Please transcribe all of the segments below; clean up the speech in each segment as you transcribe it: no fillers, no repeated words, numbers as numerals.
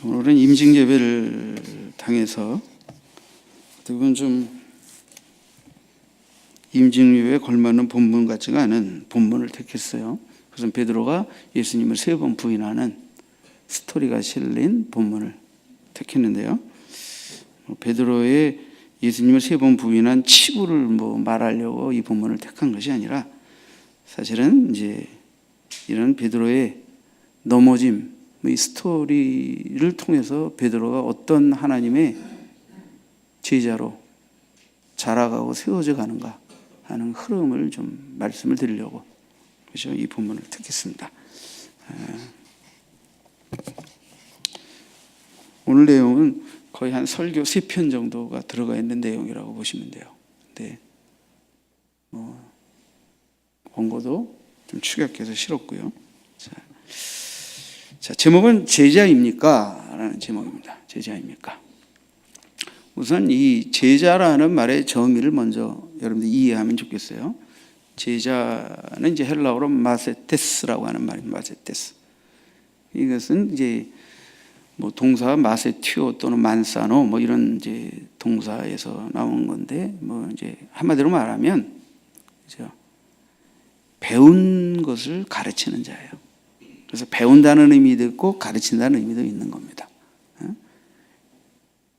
오늘은 임직 예배를 당해서 어떻게 보면 좀 임직 예배에 걸맞는 본문 같지가 않은 본문을 택했어요. 그래서 베드로가 예수님을 3번 부인하는 스토리가 실린 본문을 택했는데요. 베드로의 예수님을 3번 부인한 치부를 말하려고 이 본문을 택한 것이 아니라 사실은 이제 이런 베드로의 넘어짐, 이 스토리를 통해서 베드로가 어떤 하나님의 제자로 자라가고 세워져 가는가 하는 흐름을 좀 말씀을 드리려고 그래서 이 본문을 택했습니다. 오늘 내용은 거의 한 설교 3편 정도가 들어가 있는 내용이라고 보시면 돼요. 근데 원고도 좀 축약해서 실었고요. 자, 제목은 제자입니까? 라는 제목입니다. 제자입니까? 우선 이 제자라는 말의 정의를 먼저 여러분들 이해하면 좋겠어요. 제자는 이제 헬라어로 마세테스라고 하는 말입니다. 마세테스. 이것은 이제 동사 마세티오 또는 만사노 이런 이제 동사에서 나오는 건데 이제 한마디로 말하면 그죠? 배운 것을 가르치는 자예요. 그래서 배운다는 의미도 있고 가르친다는 의미도 있는 겁니다.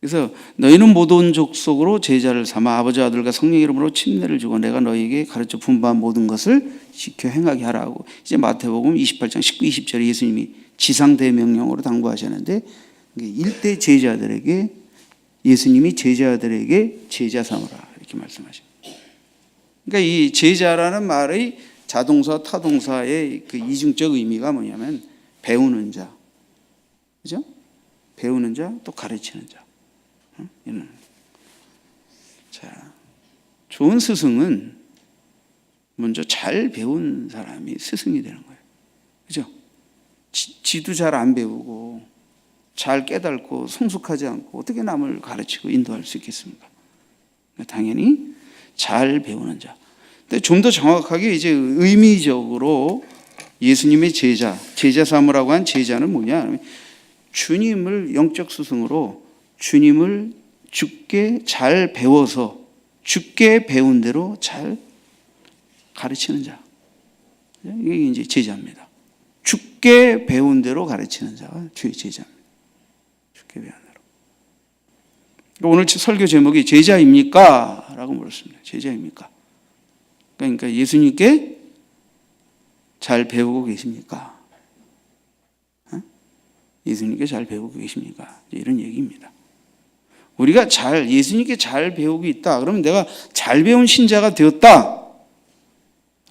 그래서 너희는 모든 족속으로 제자를 삼아 아버지 아들과 성령 이름으로 침례를 주고 내가 너희에게 가르쳐 분부한 모든 것을 지켜 행하게 하라고. 이제 마태복음 28장 19, 20절에 예수님이 지상대명령으로 당부하셨는데 일대 제자들에게 예수님이 제자들에게 제자 삼으라 이렇게 말씀하십니다. 그러니까 이 제자라는 말의 자동사, 타동사의 그 이중적 의미가 뭐냐면 배우는 자, 그죠? 배우는 자, 또 가르치는 자. 자, 좋은 스승은 먼저 잘 배운 사람이 스승이 되는 거예요, 그죠? 지도 잘 안 배우고 잘 깨닫고 성숙하지 않고 어떻게 남을 가르치고 인도할 수 있겠습니까? 당연히 잘 배우는 자. 근데 좀 더 정확하게 이제 의미적으로 예수님의 제자 삼으라고 한 제자는 뭐냐? 주님을 영적 스승으로 주님을 주께 잘 배워서 주께 배운 대로 잘 가르치는 자. 이게 이제 제자입니다. 주께 배운 대로 가르치는 자가 주의 제자입니다. 주께 배운 대로. 오늘 설교 제목이 제자입니까? 라고 물었습니다. 제자입니까? 그러니까 예수님께 잘 배우고 계십니까? 예수님께 잘 배우고 계십니까? 이런 얘기입니다. 우리가 예수님께 잘 배우고 있다. 그러면 내가 잘 배운 신자가 되었다.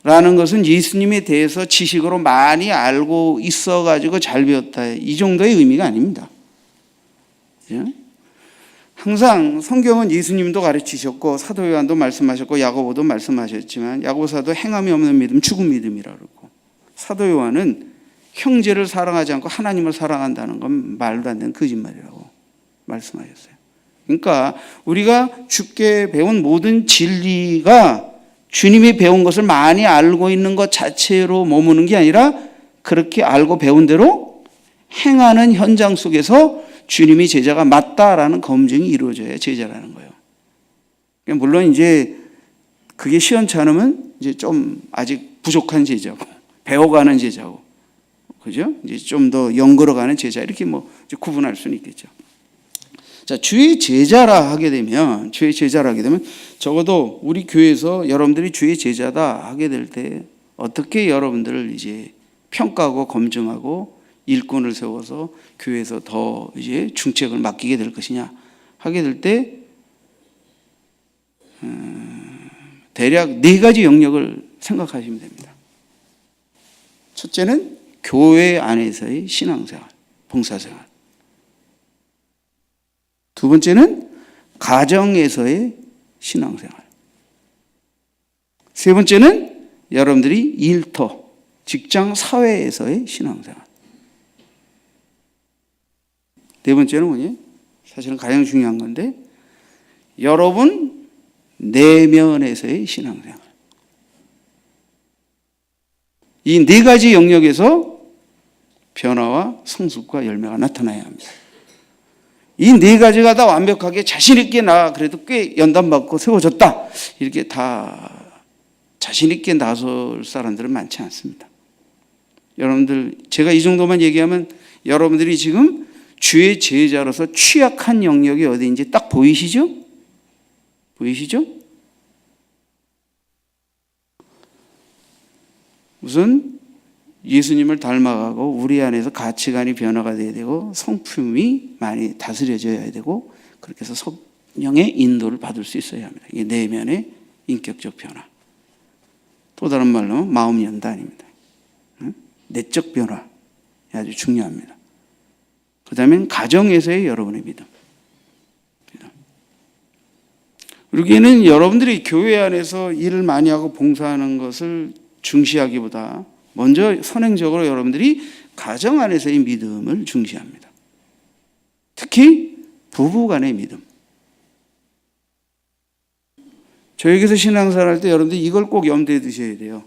라는 것은 예수님에 대해서 지식으로 많이 알고 있어가지고 잘 배웠다. 이 정도의 의미가 아닙니다. 그죠? 항상 성경은 예수님도 가르치셨고 사도 요한도 말씀하셨고 야고보도 말씀하셨지만 야고보사도 행함이 없는 믿음 죽은 믿음이라고 그러고 사도 요한은 형제를 사랑하지 않고 하나님을 사랑한다는 건 말도 안 되는 거짓말이라고 말씀하셨어요. 그러니까 우리가 주께 배운 모든 진리가 주님이 배운 것을 많이 알고 있는 것 자체로 머무는 게 아니라 그렇게 알고 배운 대로 행하는 현장 속에서 주님이 제자가 맞다라는 검증이 이루어져야 제자라는 거예요. 물론 이제 그게 시원찮으면 이제 좀 아직 부족한 제자고 배워가는 제자고 그죠? 이제 좀 더 연걸어가는 제자 이렇게 이제 구분할 수는 있겠죠. 자, 주의 제자라 하게 되면 적어도 우리 교회에서 여러분들이 주의 제자다 하게 될 때 어떻게 여러분들을 이제 평가하고 검증하고 일꾼을 세워서 교회에서 더 이제 중책을 맡기게 될 것이냐 하게 될 때 대략 4가지 영역을 생각하시면 됩니다. 첫째는 교회 안에서의 신앙생활, 봉사생활. 두 번째는 가정에서의 신앙생활. 세 번째는 여러분들이 일터, 직장, 사회에서의 신앙생활. 네 번째는 뭐냐? 사실은 가장 중요한 건데 여러분 내면에서의 신앙생활. 이 4가지 영역에서 변화와 성숙과 열매가 나타나야 합니다. 이 네 가지가 다 완벽하게 자신 있게 나 그래도 꽤 연단받고 세워졌다 이렇게 다 자신 있게 나설 사람들은 많지 않습니다. 여러분들 제가 이 정도만 얘기하면 여러분들이 지금 주의 제자로서 취약한 영역이 어디인지 딱 보이시죠? 보이시죠? 우선 예수님을 닮아가고 우리 안에서 가치관이 변화가 돼야 되고 성품이 많이 다스려져야 되고 그렇게 해서 성령의 인도를 받을 수 있어야 합니다. 이게 내면의 인격적 변화. 또 다른 말로 마음 연단입니다. 내적 변화 아주 중요합니다. 그 다음엔 가정에서의 여러분의 믿음. 여기는 여러분들이 교회 안에서 일을 많이 하고 봉사하는 것을 중시하기보다 먼저 선행적으로 여러분들이 가정 안에서의 믿음을 중시합니다. 특히 부부 간의 믿음. 저에게서 신앙생활 할 때 여러분들이 이걸 꼭 염두에 두셔야 돼요.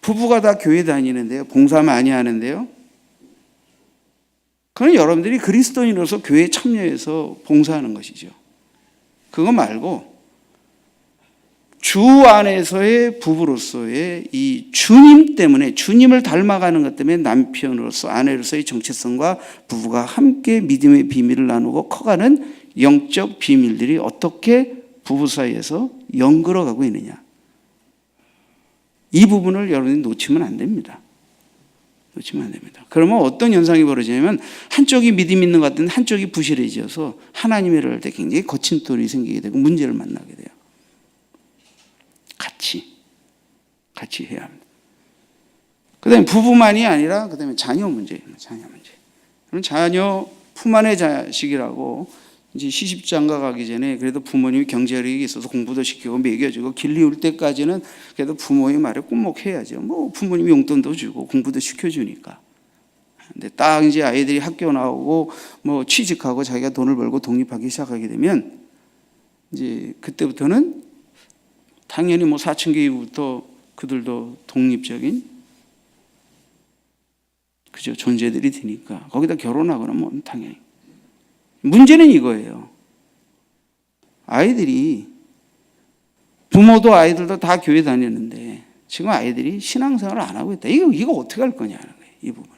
부부가 다 교회 다니는데요. 봉사 많이 하는데요. 그건 여러분들이 그리스도인으로서 교회에 참여해서 봉사하는 것이죠. 그거 말고 주 안에서의 부부로서의 이 주님 때문에 주님을 닮아가는 것 때문에 남편으로서 아내로서의 정체성과 부부가 함께 믿음의 비밀을 나누고 커가는 영적 비밀들이 어떻게 부부 사이에서 연결어가고 있느냐. 이 부분을 여러분이 놓치면 안 됩니다. 놓치면 안 됩니다. 그러면 어떤 현상이 벌어지냐면 한쪽이 믿음 있는 것 같은데 한쪽이 부실해져서 하나님의 일을 할 때 굉장히 거친 돌이 생기게 되고 문제를 만나게 돼요. 같이 해야 합니다. 그 다음에 부부만이 아니라 그 다음에 자녀 문제입니다. 자녀 문제. 그럼 자녀 품 안의 자식이라고 이제 시집장가 가기 전에 그래도 부모님이 경제력이 있어서 공부도 시키고 먹여주고 길리울 때까지는 그래도 부모의 말에 꼭 해야죠. 뭐 부모님이 용돈도 주고 공부도 시켜주니까. 근데 딱 이제 아이들이 학교 나오고 뭐 취직하고 자기가 돈을 벌고 독립하기 시작하게 되면 이제 그때부터는 당연히 뭐 사춘기 이후부터 그들도 독립적인 그죠 존재들이 되니까 거기다 결혼하거나 뭐 당연히 문제는 이거예요. 아이들이 부모도 아이들도 다 교회 다녔는데 지금 아이들이 신앙생활을 안 하고 있다. 이거 어떻게 할 거냐는 거예요. 이 부분.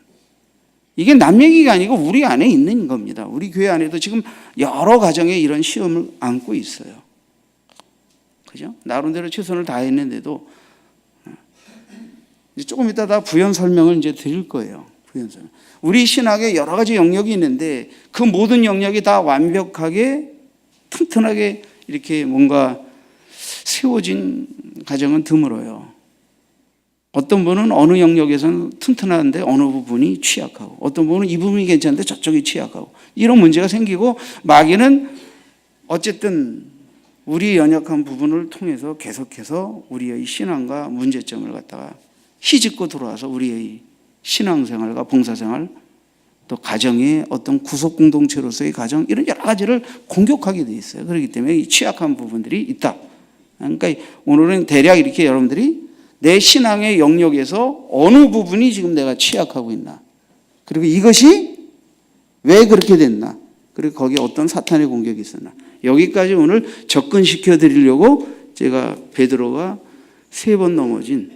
이게 남 얘기가 아니고 우리 안에 있는 겁니다. 우리 교회 안에도 지금 여러 가정에 이런 시험을 안고 있어요. 그죠? 나름대로 최선을 다했는데도 이제 조금 이따 다 부연 설명을 이제 드릴 거예요. 부연 설명. 우리 신학에 여러 가지 영역이 있는데 그 모든 영역이 다 완벽하게 튼튼하게 이렇게 뭔가 세워진 가정은 드물어요. 어떤 분은 어느 영역에서는 튼튼한데 어느 부분이 취약하고 어떤 분은 이 부분이 괜찮은데 저쪽이 취약하고 이런 문제가 생기고 마귀는 어쨌든 우리 연약한 부분을 통해서 계속해서 우리의 신앙과 문제점을 갖다가 휘짓고 들어와서 우리의 신앙생활과 봉사생활 또 가정의 어떤 구속 공동체로서의 가정 이런 여러 가지를 공격하게 돼 있어요. 그렇기 때문에 이 취약한 부분들이 있다. 그러니까 오늘은 대략 이렇게 여러분들이 내 신앙의 영역에서 어느 부분이 지금 내가 취약하고 있나 그리고 이것이 왜 그렇게 됐나 그리고 거기에 어떤 사탄의 공격이 있었나 여기까지 오늘 접근시켜 드리려고 제가 베드로가 3번 넘어진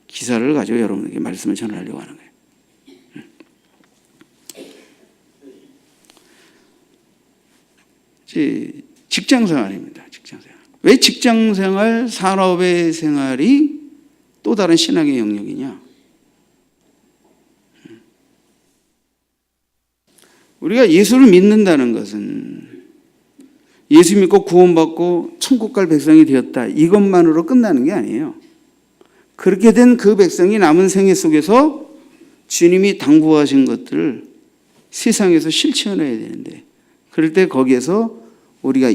기사를 가지고 여러분에게 말씀을 전하려고 하는 거예요. 직장생활입니다. 직장생활. 왜 직장생활, 산업의 생활이 또 다른 신앙의 영역이냐? 우리가 예수를 믿는다는 것은 예수 믿고 구원받고 천국 갈 백성이 되었다. 이것만으로 끝나는 게 아니에요. 그렇게 된 그 백성이 남은 생애 속에서 주님이 당부하신 것들을 세상에서 실천해야 되는데 그럴 때 거기에서 우리가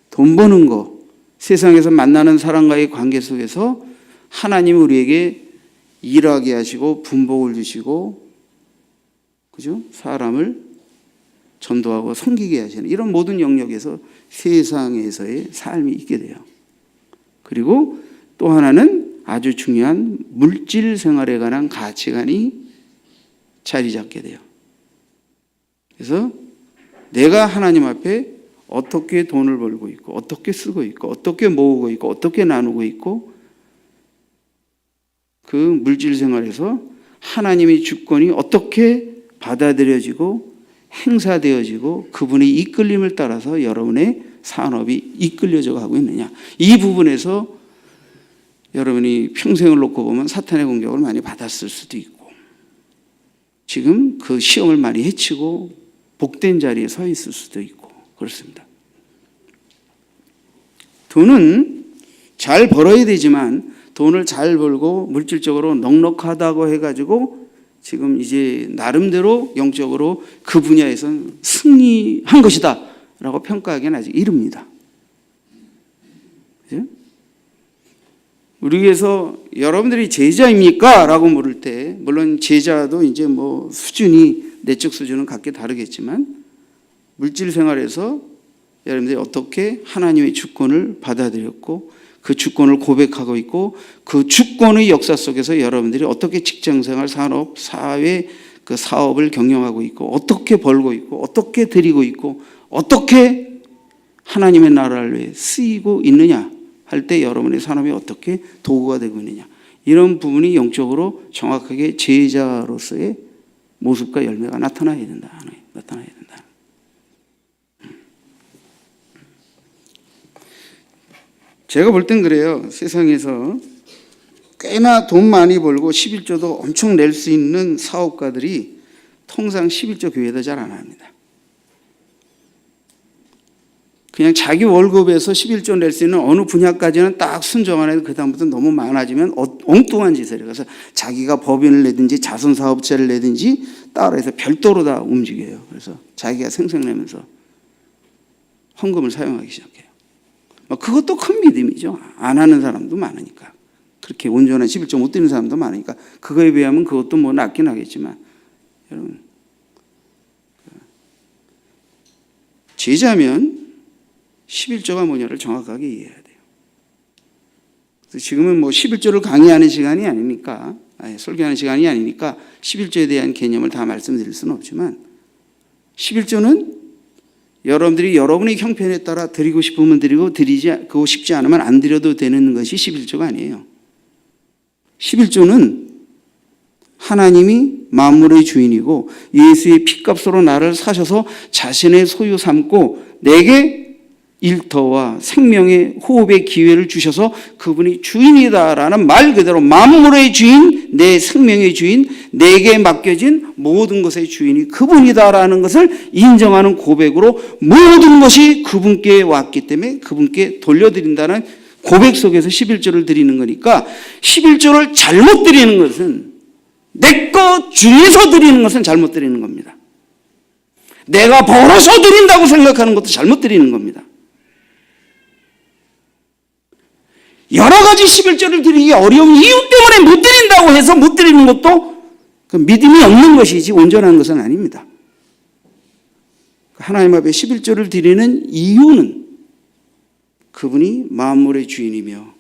돈 버는 거, 세상에서 만나는 사람과의 관계 속에서 하나님이 우리에게 일하게 하시고 분복을 주시고 그죠? 사람을 전도하고 섬기게 하시는 이런 모든 영역에서 세상에서의 삶이 있게 돼요. 그리고 또 하나는 아주 중요한 물질 생활에 관한 가치관이 자리 잡게 돼요. 그래서 내가 하나님 앞에 어떻게 돈을 벌고 있고 어떻게 쓰고 있고 어떻게 모으고 있고 어떻게 나누고 있고 그 물질 생활에서 하나님의 주권이 어떻게 받아들여지고 행사되어지고 그분의 이끌림을 따라서 여러분의 산업이 이끌려져 가고 있느냐. 이 부분에서 여러분이 평생을 놓고 보면 사탄의 공격을 많이 받았을 수도 있고 지금 그 시험을 많이 헤치고 복된 자리에 서 있을 수도 있고 그렇습니다. 돈은 잘 벌어야 되지만 돈을 잘 벌고 물질적으로 넉넉하다고 해가지고 지금 이제 나름대로 영적으로 그 분야에서는 승리한 것이다 라고 평가하기는 아직 이릅니다. 그죠? 우리에게서 여러분들이 제자입니까? 라고 물을 때 물론 제자도 이제 뭐 수준이 내적 수준은 각기 다르겠지만 물질 생활에서 여러분들이 어떻게 하나님의 주권을 받아들였고 그 주권을 고백하고 있고 그 주권의 역사 속에서 여러분들이 어떻게 직장생활, 산업, 사회 그 사업을 경영하고 있고 어떻게 벌고 있고 어떻게 드리고 있고 어떻게 하나님의 나라를 위해 쓰이고 있느냐 할 때 여러분의 산업이 어떻게 도구가 되고 있느냐 이런 부분이 영적으로 정확하게 제자로서의 모습과 열매가 나타나야 된다. 나타나야 된다. 제가 볼 땐 그래요. 세상에서 꽤나 돈 많이 벌고 11조도 엄청 낼 수 있는 사업가들이 통상 11조 교회도 잘 안 합니다. 그냥 자기 월급에서 11조 낼 수 있는 어느 분야까지는 딱 순정만 해도 그다음부터 너무 많아지면 엉뚱한 짓을 해요. 그래서 자기가 법인을 내든지 자선사업체를 내든지 따라해서 별도로 다 움직여요. 그래서 자기가 생색내면서 헌금을 사용하기 시작해요. 그것도 큰 믿음이죠. 안 하는 사람도 많으니까. 그렇게 온전한 11조 못 드리는 사람도 많으니까 그거에 비하면 그것도 뭐 낫긴 하겠지만 여러분 제자면 11조가 뭐냐를 정확하게 이해해야 돼요. 그래서 지금은 뭐 11조를 강의하는 시간이 아니니까 설교하는 시간이 아니니까 11조에 대한 개념을 다 말씀드릴 수는 없지만 11조는 여러분들이 여러분의 형편에 따라 드리고 싶으면 드리고 드리고 싶지 않으면 안 드려도 되는 것이 11조가 아니에요. 11조는 하나님이 만물의 주인이고 예수의 피값으로 나를 사셔서 자신의 소유 삼고 내게 일터와 생명의 호흡의 기회를 주셔서 그분이 주인이다라는 말 그대로 만물의 주인, 내 생명의 주인, 내게 맡겨진 모든 것의 주인이 그분이다라는 것을 인정하는 고백으로 모든 것이 그분께 왔기 때문에 그분께 돌려드린다는 고백 속에서 11조를 드리는 거니까 11조를 잘못 드리는 것은 내 것 중에서 드리는 것은 잘못 드리는 겁니다. 내가 벌어서 드린다고 생각하는 것도 잘못 드리는 겁니다. 여러 가지 11조를 드리기 어려운 이유 때문에 못 드린다고 해서 못 드리는 것도 그 믿음이 없는 것이지 온전한 것은 아닙니다. 하나님 앞에 11조를 드리는 이유는 그분이 만물의 주인이며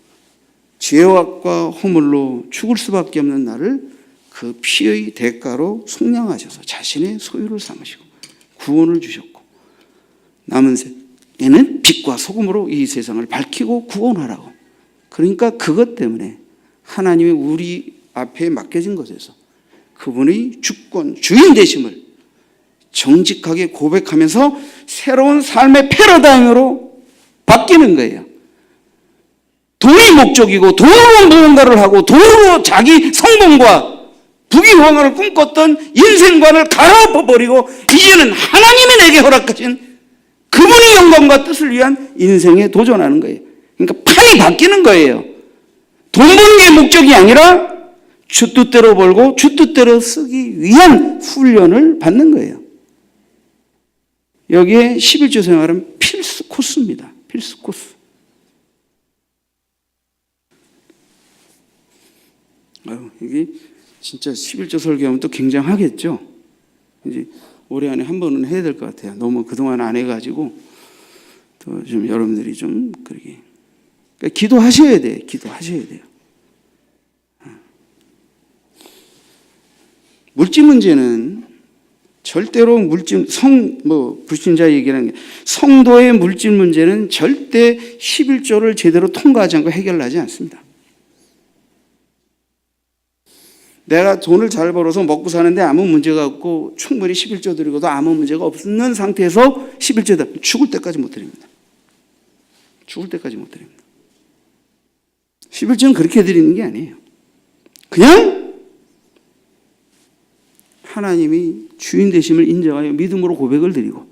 죄악과 허물로 죽을 수밖에 없는 나를 그 피의 대가로 속량하셔서 자신의 소유를 삼으시고 구원을 주셨고 남은 세에는 빛과 소금으로 이 세상을 밝히고 구원하라고. 그러니까 그것 때문에 하나님이 우리 앞에 맡겨진 것에서 그분의 주권, 주인 되심을 정직하게 고백하면서 새로운 삶의 패러다임으로 바뀌는 거예요. 돈이 목적이고 돈으로 무언가를 하고 돈으로 자기 성공과 부귀영화를 꿈꿨던 인생관을 갈아엎어버리고 이제는 하나님이 내게 허락하신 그분의 영광과 뜻을 위한 인생에 도전하는 거예요. 그러니까 판이 바뀌는 거예요. 돈 버는 게 목적이 아니라 주 뜻대로 벌고 주 뜻대로 쓰기 위한 훈련을 받는 거예요. 여기에 11조 생활은 필수 코스입니다. 필수 코스. 이게 진짜 11조 설교하면 또 굉장하겠죠. 이제 올해 안에 한 번은 해야 될 것 같아요. 너무 그동안 안 해가지고 또 좀 여러분들이 좀 그러게. 그러니까 기도하셔야 돼요. 기도하셔야 돼요. 물질 문제는 절대로 물질 불신자 얘기라는 게 성도의 물질 문제는 절대 11조를 제대로 통과하지 않고 해결나지 않습니다. 내가 돈을 잘 벌어서 먹고 사는데 아무 문제가 없고 충분히 11조 드리고도 아무 문제가 없는 상태에서 11조 죽을 때까지 못 드립니다. 죽을 때까지 못 드립니다. 11조는 그렇게 드리는 게 아니에요. 그냥 하나님이 주인 되심을 인정하여 믿음으로 고백을 드리고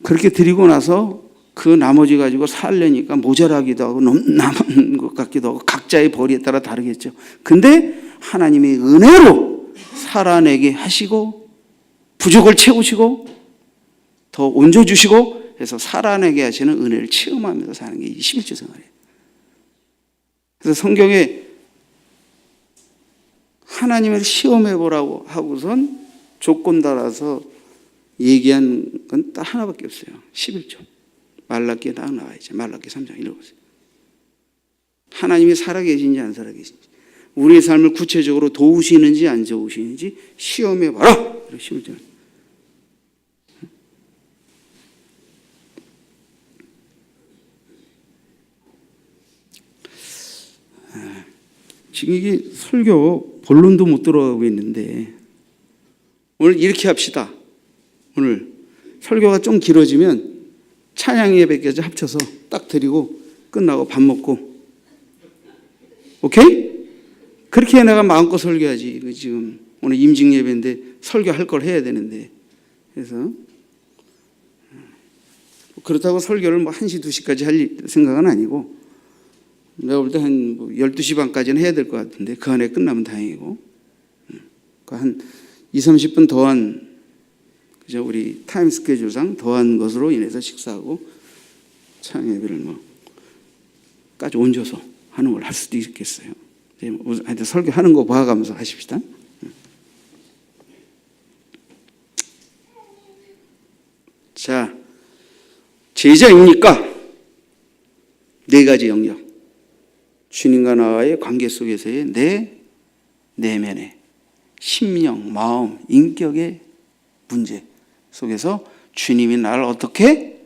그렇게 드리고 나서 그 나머지 가지고 살려니까 모자라기도 하고 남은 것 같기도 하고 각자의 벌이에 따라 다르겠죠. 근데 하나님의 은혜로 살아내게 하시고 부족을 채우시고 더 얹어주시고 해서 살아내게 하시는 은혜를 체험하면서 사는 게 21조 생활이에요. 그래서 성경에 하나님을 시험해보라고 하고선 조건 달아서 얘기한 건 딱 하나밖에 없어요. 11조. 말라기에 딱 나와야죠. 말라기 3장 읽어보세요. 하나님이 살아계신지 안 살아계신지 우리의 삶을 구체적으로 도우시는지 안 도우시는지 시험해봐라. 11절. 지금 이게 설교 본론도 못 들어가고 있는데 오늘 이렇게 합시다. 오늘 설교가 좀 길어지면 찬양 예배까지 합쳐서 딱 드리고 끝나고 밥 먹고 오케이? 그렇게 내가 마음껏 설교하지. 지금 오늘 임직 예배인데 설교할 걸 해야 되는데 그래서 그렇다고 설교를 1시 2시까지 할 생각은 아니고 내가 볼 때 한 12시 반까지는 해야 될 것 같은데 그 안에 끝나면 다행이고 한 20-30분 더한 그죠? 우리 타임 스케줄상 더한 것으로 인해서 식사하고 찬양 예배를 까지 얹어서 하는 걸 할 수도 있겠어요. 하여튼 설교하는 거 봐가면서 하십시다. 자, 제자입니까? 4가지 영역. 주님과 나와의 관계 속에서의 내 내면의 심령, 마음, 인격의 문제 속에서 주님이 나를 어떻게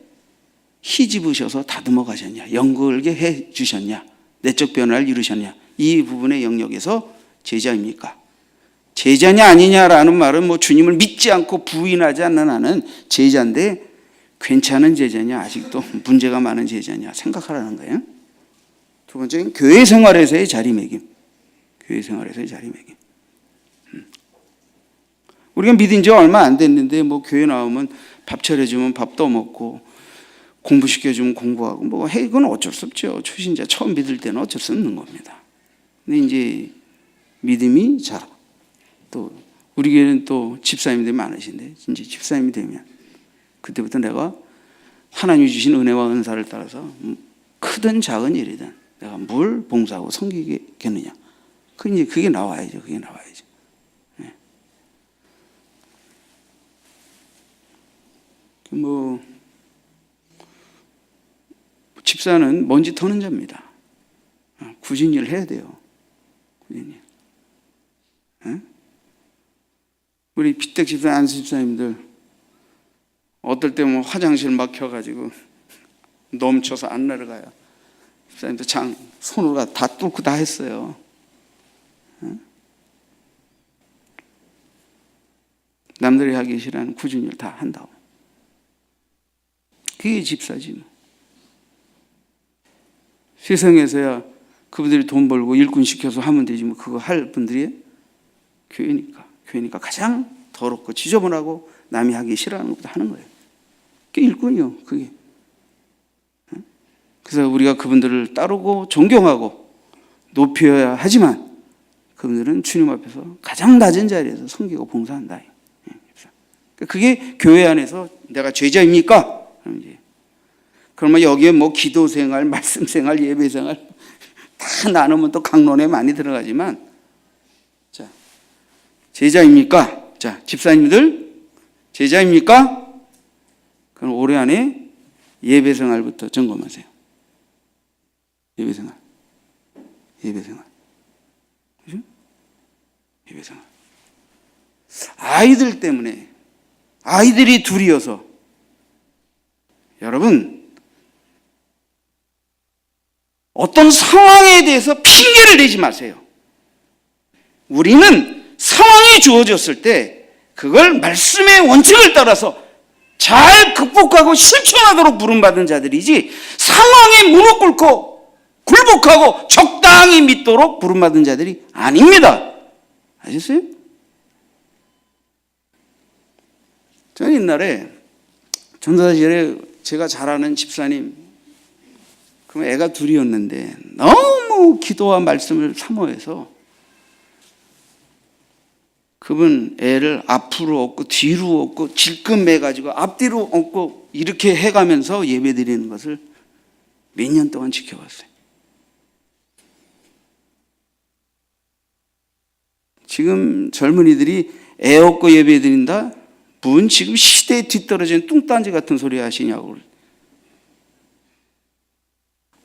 희집으셔서 다듬어 가셨냐, 연결게 해 주셨냐, 내적 변화를 이루셨냐, 이 부분의 영역에서 제자입니까? 제자냐 아니냐라는 말은 주님을 믿지 않고 부인하지 않는 한은 제자인데 괜찮은 제자냐, 아직도 문제가 많은 제자냐 생각하라는 거예요. 두 번째는 교회 생활에서의 자리매김. 교회 생활에서의 자리매김. 우리가 믿은 지 얼마 안 됐는데 교회 나오면 밥 차려주면 밥도 먹고 공부시켜주면 공부하고 이건 어쩔 수 없죠. 초신자 처음 믿을 때는 어쩔 수 없는 겁니다. 근데 이제 믿음이 자라. 또 우리 교회는 또 집사님들이 많으신데 이제 집사님이 되면 그때부터 내가 하나님이 주신 은혜와 은사를 따라서 크든 작은 일이든 내가 뭘 봉사하고 섬기겠느냐. 그게 나와야죠. 그게 나와야죠. 네. 집사는 먼지 터는 자입니다. 굳은 일을 해야 돼요. 굳은 일. 네? 우리 피택 집사, 안수 집사님들 어떨 때 화장실 막혀가지고 넘쳐서 안 내려가요. 집사님도 손으로 다 뚫고 다 했어요. 남들이 하기 싫어하는 굳은 일 다 한다고. 그게 집사지. 세상에서야 그분들이 돈 벌고 일꾼 시켜서 하면 되지 그거 할 분들이 교회니까 가장 더럽고 지저분하고 남이 하기 싫어하는 것부터 하는 거예요. 그게 일꾼이요. 그게. 그래서 우리가 그분들을 따르고 존경하고 높여야 하지만 그분들은 주님 앞에서 가장 낮은 자리에서 섬기고 봉사한다. 그게 교회 안에서 내가 제자입니까? 그러면 여기에 기도 생활, 말씀 생활, 예배 생활 다 나누면 또 강론에 많이 들어가지만 자, 제자입니까? 자, 집사님들 제자입니까? 그럼 올해 안에 예배 생활부터 점검하세요. 예배 생활. 예배 생활. 그죠? 예배 생활. 아이들 때문에, 아이들이 둘이어서. 여러분, 어떤 상황에 대해서 핑계를 대지 마세요. 우리는 상황이 주어졌을 때 그걸 말씀의 원칙을 따라서 잘 극복하고 실천하도록 부름받은 자들이지, 상황에 무릎 꿇고 굴복하고 적당히 믿도록 부름받은 자들이 아닙니다. 아셨어요? 저는 옛날에 전도사실에 제가 잘 아는 집사님, 그럼 애가 둘이었는데 너무 기도와 말씀을 사모해서 그분 애를 앞으로 업고 뒤로 업고 질끈 매가지고 앞뒤로 업고 이렇게 해가면서 예배 드리는 것을 몇 년 동안 지켜봤어요. 지금 젊은이들이 애 업고 예배 드린다? 문 지금 시대에 뒤떨어진 뚱딴지 같은 소리 하시냐고.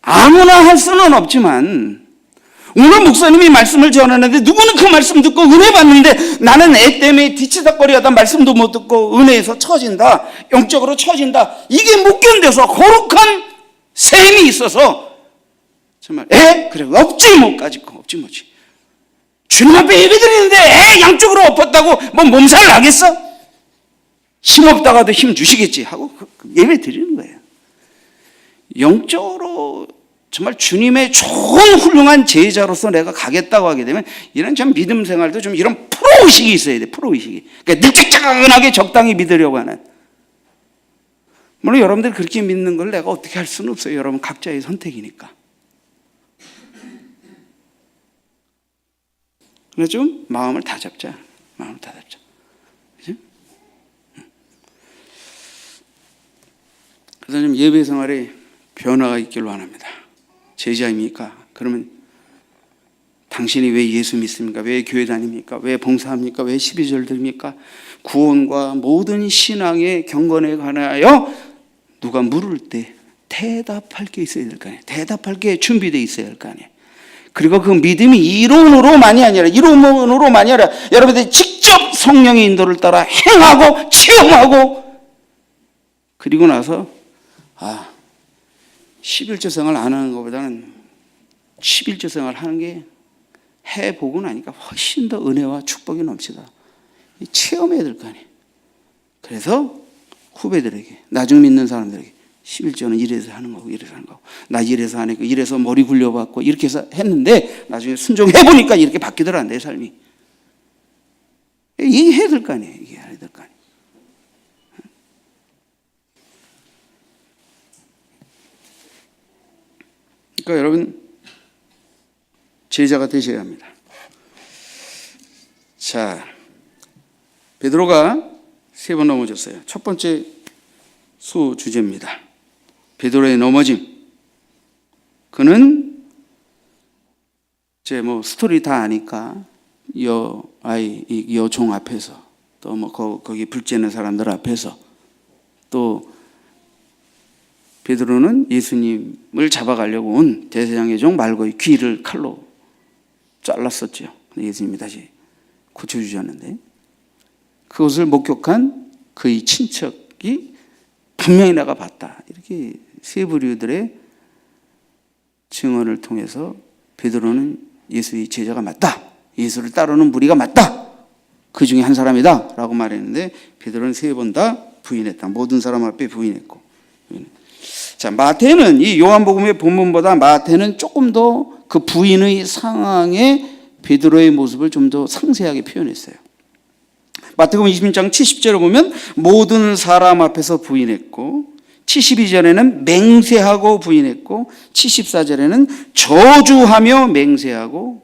아무나 할 수는 없지만, 오늘 목사님이 말씀을 전하는데 누구는 그 말씀 듣고 은혜 받는데 나는 애 때문에 뒤치다거리 하다 말씀도 못 듣고 은혜에서 처진다, 영적으로 처진다, 이게 못 견뎌서 거룩한 셈이 있어서 정말 그래 없지 못까지 없지 못지. 주님 앞에 예배 드리는데 양쪽으로 엎었다고 뭐 몸살 나겠어? 힘없다가도 힘 주시겠지 하고 예배 드리는 거예요. 영적으로 정말 주님의 좋은 훌륭한 제자로서 내가 가겠다고 하게 되면 이런 참 믿음 생활도 좀 이런 프로의식이 있어야 돼. 프로의식이. 그러니까 늙적작은하게 적당히 믿으려고 하는. 물론 여러분들이 그렇게 믿는 걸 내가 어떻게 할 수는 없어요. 여러분 각자의 선택이니까. 그래서 좀 마음을 다잡자. 마음을 다잡자. 그죠? 그래서 좀 예배 생활에 변화가 있기를 원합니다. 제자입니까? 그러면 당신이 왜 예수 믿습니까? 왜 교회 다닙니까? 왜 봉사합니까? 왜 12절 드립니까? 구원과 모든 신앙의 경건에 관하여 누가 물을 때 대답할 게 있어야 될 거 아니에요. 대답할 게 준비되어 있어야 할 거 아니에요. 그리고 그 믿음이 이론으로만이 아니라 여러분들이 직접 성령의 인도를 따라 행하고 체험하고 그리고 나서 11조 생활 안 하는 것보다는 11조 생활 하는 게 해보고 나니까 훨씬 더 은혜와 축복이 넘치다. 체험해야 될 거 아니에요. 그래서 후배들에게, 나중 믿는 사람들에게 11조는 이래서 하는 거고 이래서 하는 거고, 나 이래서 하니까 이래서 머리 굴려받고 이렇게 해서 했는데 나중에 순종해보니까 이렇게 바뀌더라 내 삶이. 얘기해야 될 거 아니에요. 얘기해야 될 거 아니에요. 그러니까 여러분 제자가 되셔야 합니다. 자, 베드로가 3번 넘어졌어요. 첫 번째 수 주제입니다. 베드로의 넘어짐. 그는 이제 뭐 스토리 다 아니까 여종 앞에서 또 뭐 거기 불쬐는 사람들 앞에서 또 베드로는 예수님을 잡아가려고 온 대제사장의 종 말고의 귀를 칼로 잘랐었죠. 예수님이 다시 고쳐주셨는데 그것을 목격한 그의 친척이 분명히 내가 봤다. 이렇게 세 부류들의 증언을 통해서 베드로는 예수의 제자가 맞다. 예수를 따르는 무리가 맞다. 그 중에 한 사람이다. 라고 말했는데 베드로는 3번 다 부인했다. 모든 사람 앞에 부인했고. 자, 마태는 이 요한복음의 본문보다 마태는 조금 더 그 부인의 상황에 베드로의 모습을 좀 더 상세하게 표현했어요. 마태복음 26장 70절을 보면 모든 사람 앞에서 부인했고 72절에는 맹세하고 부인했고 74절에는 저주하며 맹세하고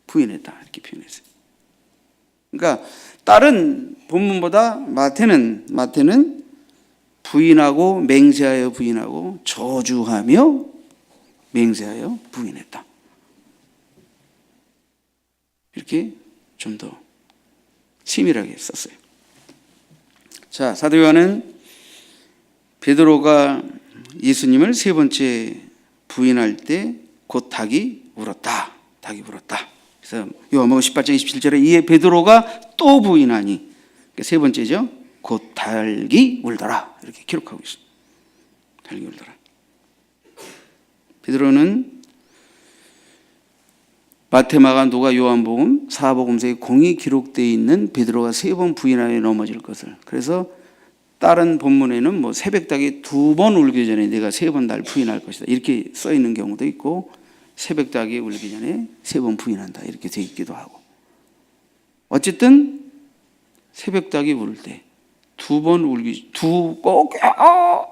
부인했다 이렇게 표현했어요. 그러니까 다른 본문보다 마태는 부인하고 맹세하여 부인하고 저주하며 맹세하여 부인했다. 이렇게 좀 더 치밀하게 썼어요. 자, 사도 요한은 베드로가 예수님을 3번째 부인할 때 곧 닭이 울었다. 닭이 울었다. 그래서 요한복음 18장 27절에 이에 베드로가 또 부인하니, 세 번째죠. 곧 닭이 울더라, 이렇게 기록하고 있습니다. 닭이 울더라. 베드로는 마태, 마가, 누가, 요한복음, 사복음서에 공이 기록되어 있는 베드로가 3번 부인하여 넘어질 것을, 그래서 다른 본문에는 뭐 새벽닭이 2번 울기 전에 내가 3번 날 부인할 것이다, 이렇게 써 있는 경우도 있고, 새벽닭이 울기 전에 3번 부인한다, 이렇게 되어 있기도 하고. 어쨌든 새벽닭이 울을 때 2번 울기, 꼭이야,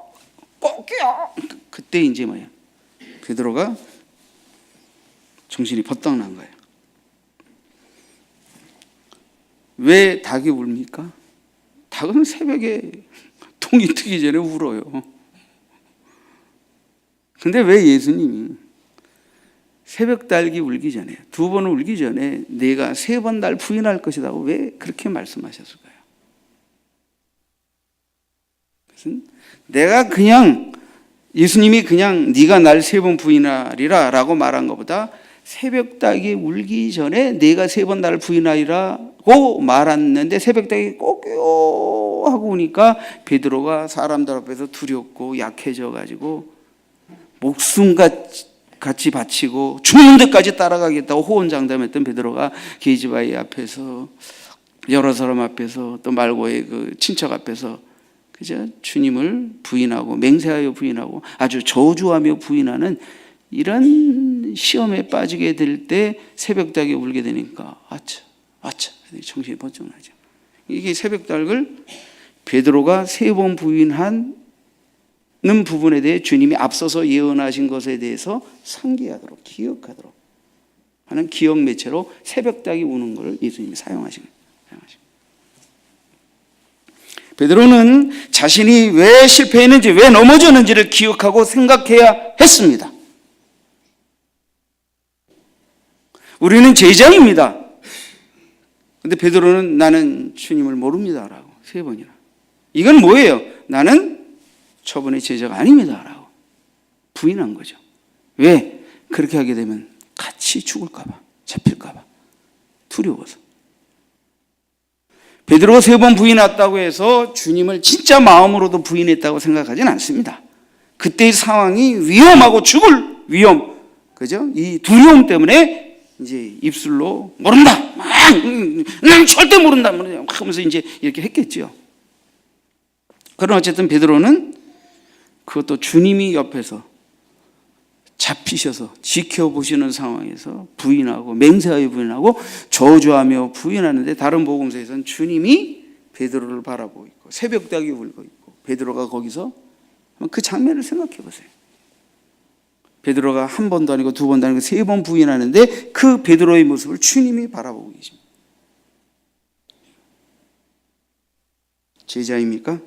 그때 이제 뭐야, 베드로가 정신이 버떡 난 거예요. 왜 닭이 울입니까? 닭은 새벽에 동이 트기 전에 울어요. 근데 왜 예수님이 새벽 닭이 울기 전에, 2번 울기 전에 내가 3번 날 부인할 것이라고 왜 그렇게 말씀하셨을까요? 그것은 내가 그냥, 예수님이 그냥 네가 날 3번 부인하리라 라고 말한 것보다 새벽 닭이 울기 전에 내가 3번 나를 부인하리라고 말았는데 새벽 닭이 꼬꼬 하고 오니까 베드로가 사람들 앞에서 두렵고 약해져 가지고 목숨같이 바치고 죽는 데까지 따라가겠다고 호언장담했던 베드로가 게이즈바위 앞에서, 여러 사람 앞에서, 또 말고의 그 친척 앞에서 그죠? 주님을 부인하고 맹세하여 부인하고 아주 저주하며 부인하는 이런 시험에 빠지게 될 때 새벽닭이 울게 되니까 아차 정신이 번쩍 나죠. 이게 새벽닭을 베드로가 3번 부인하는 부분에 대해 주님이 앞서서 예언하신 것에 대해서 상기하도록, 기억하도록 하는 기억 매체로 새벽닭이 우는 것을 예수님이 사용하신 거예요. 베드로는 자신이 왜 실패했는지, 왜 넘어졌는지를 기억하고 생각해야 했습니다. 우리는 제자입니다. 근데 베드로는 나는 주님을 모릅니다라고 3번이나. 이건 뭐예요? 나는 저분의 제자가 아닙니다라고 부인한 거죠. 왜? 그렇게 하게 되면 같이 죽을까 봐, 잡힐까 봐 두려워서. 베드로가 3번 부인했다고 해서 주님을 진짜 마음으로도 부인했다고 생각하지는 않습니다. 그때의 상황이 위험하고 죽을 위험, 그죠? 이 두려움 때문에 이제 입술로 모른다, 난 절대 모른다 하면서 이제 이렇게 했겠죠. 그러나 어쨌든 베드로는 그것도 주님이 옆에서 잡히셔서 지켜보시는 상황에서 부인하고 맹세하여 부인하고 저주하며 부인하는데, 다른 복음서에서는 주님이 베드로를 바라보고 있고 새벽닭이 울고 있고 베드로가 거기서, 그 장면을 생각해 보세요. 베드로가 1번도 아니고 2번도 아니고 3번 부인하는데 그 베드로의 모습을 주님이 바라보고 계십니다. 제자입니까?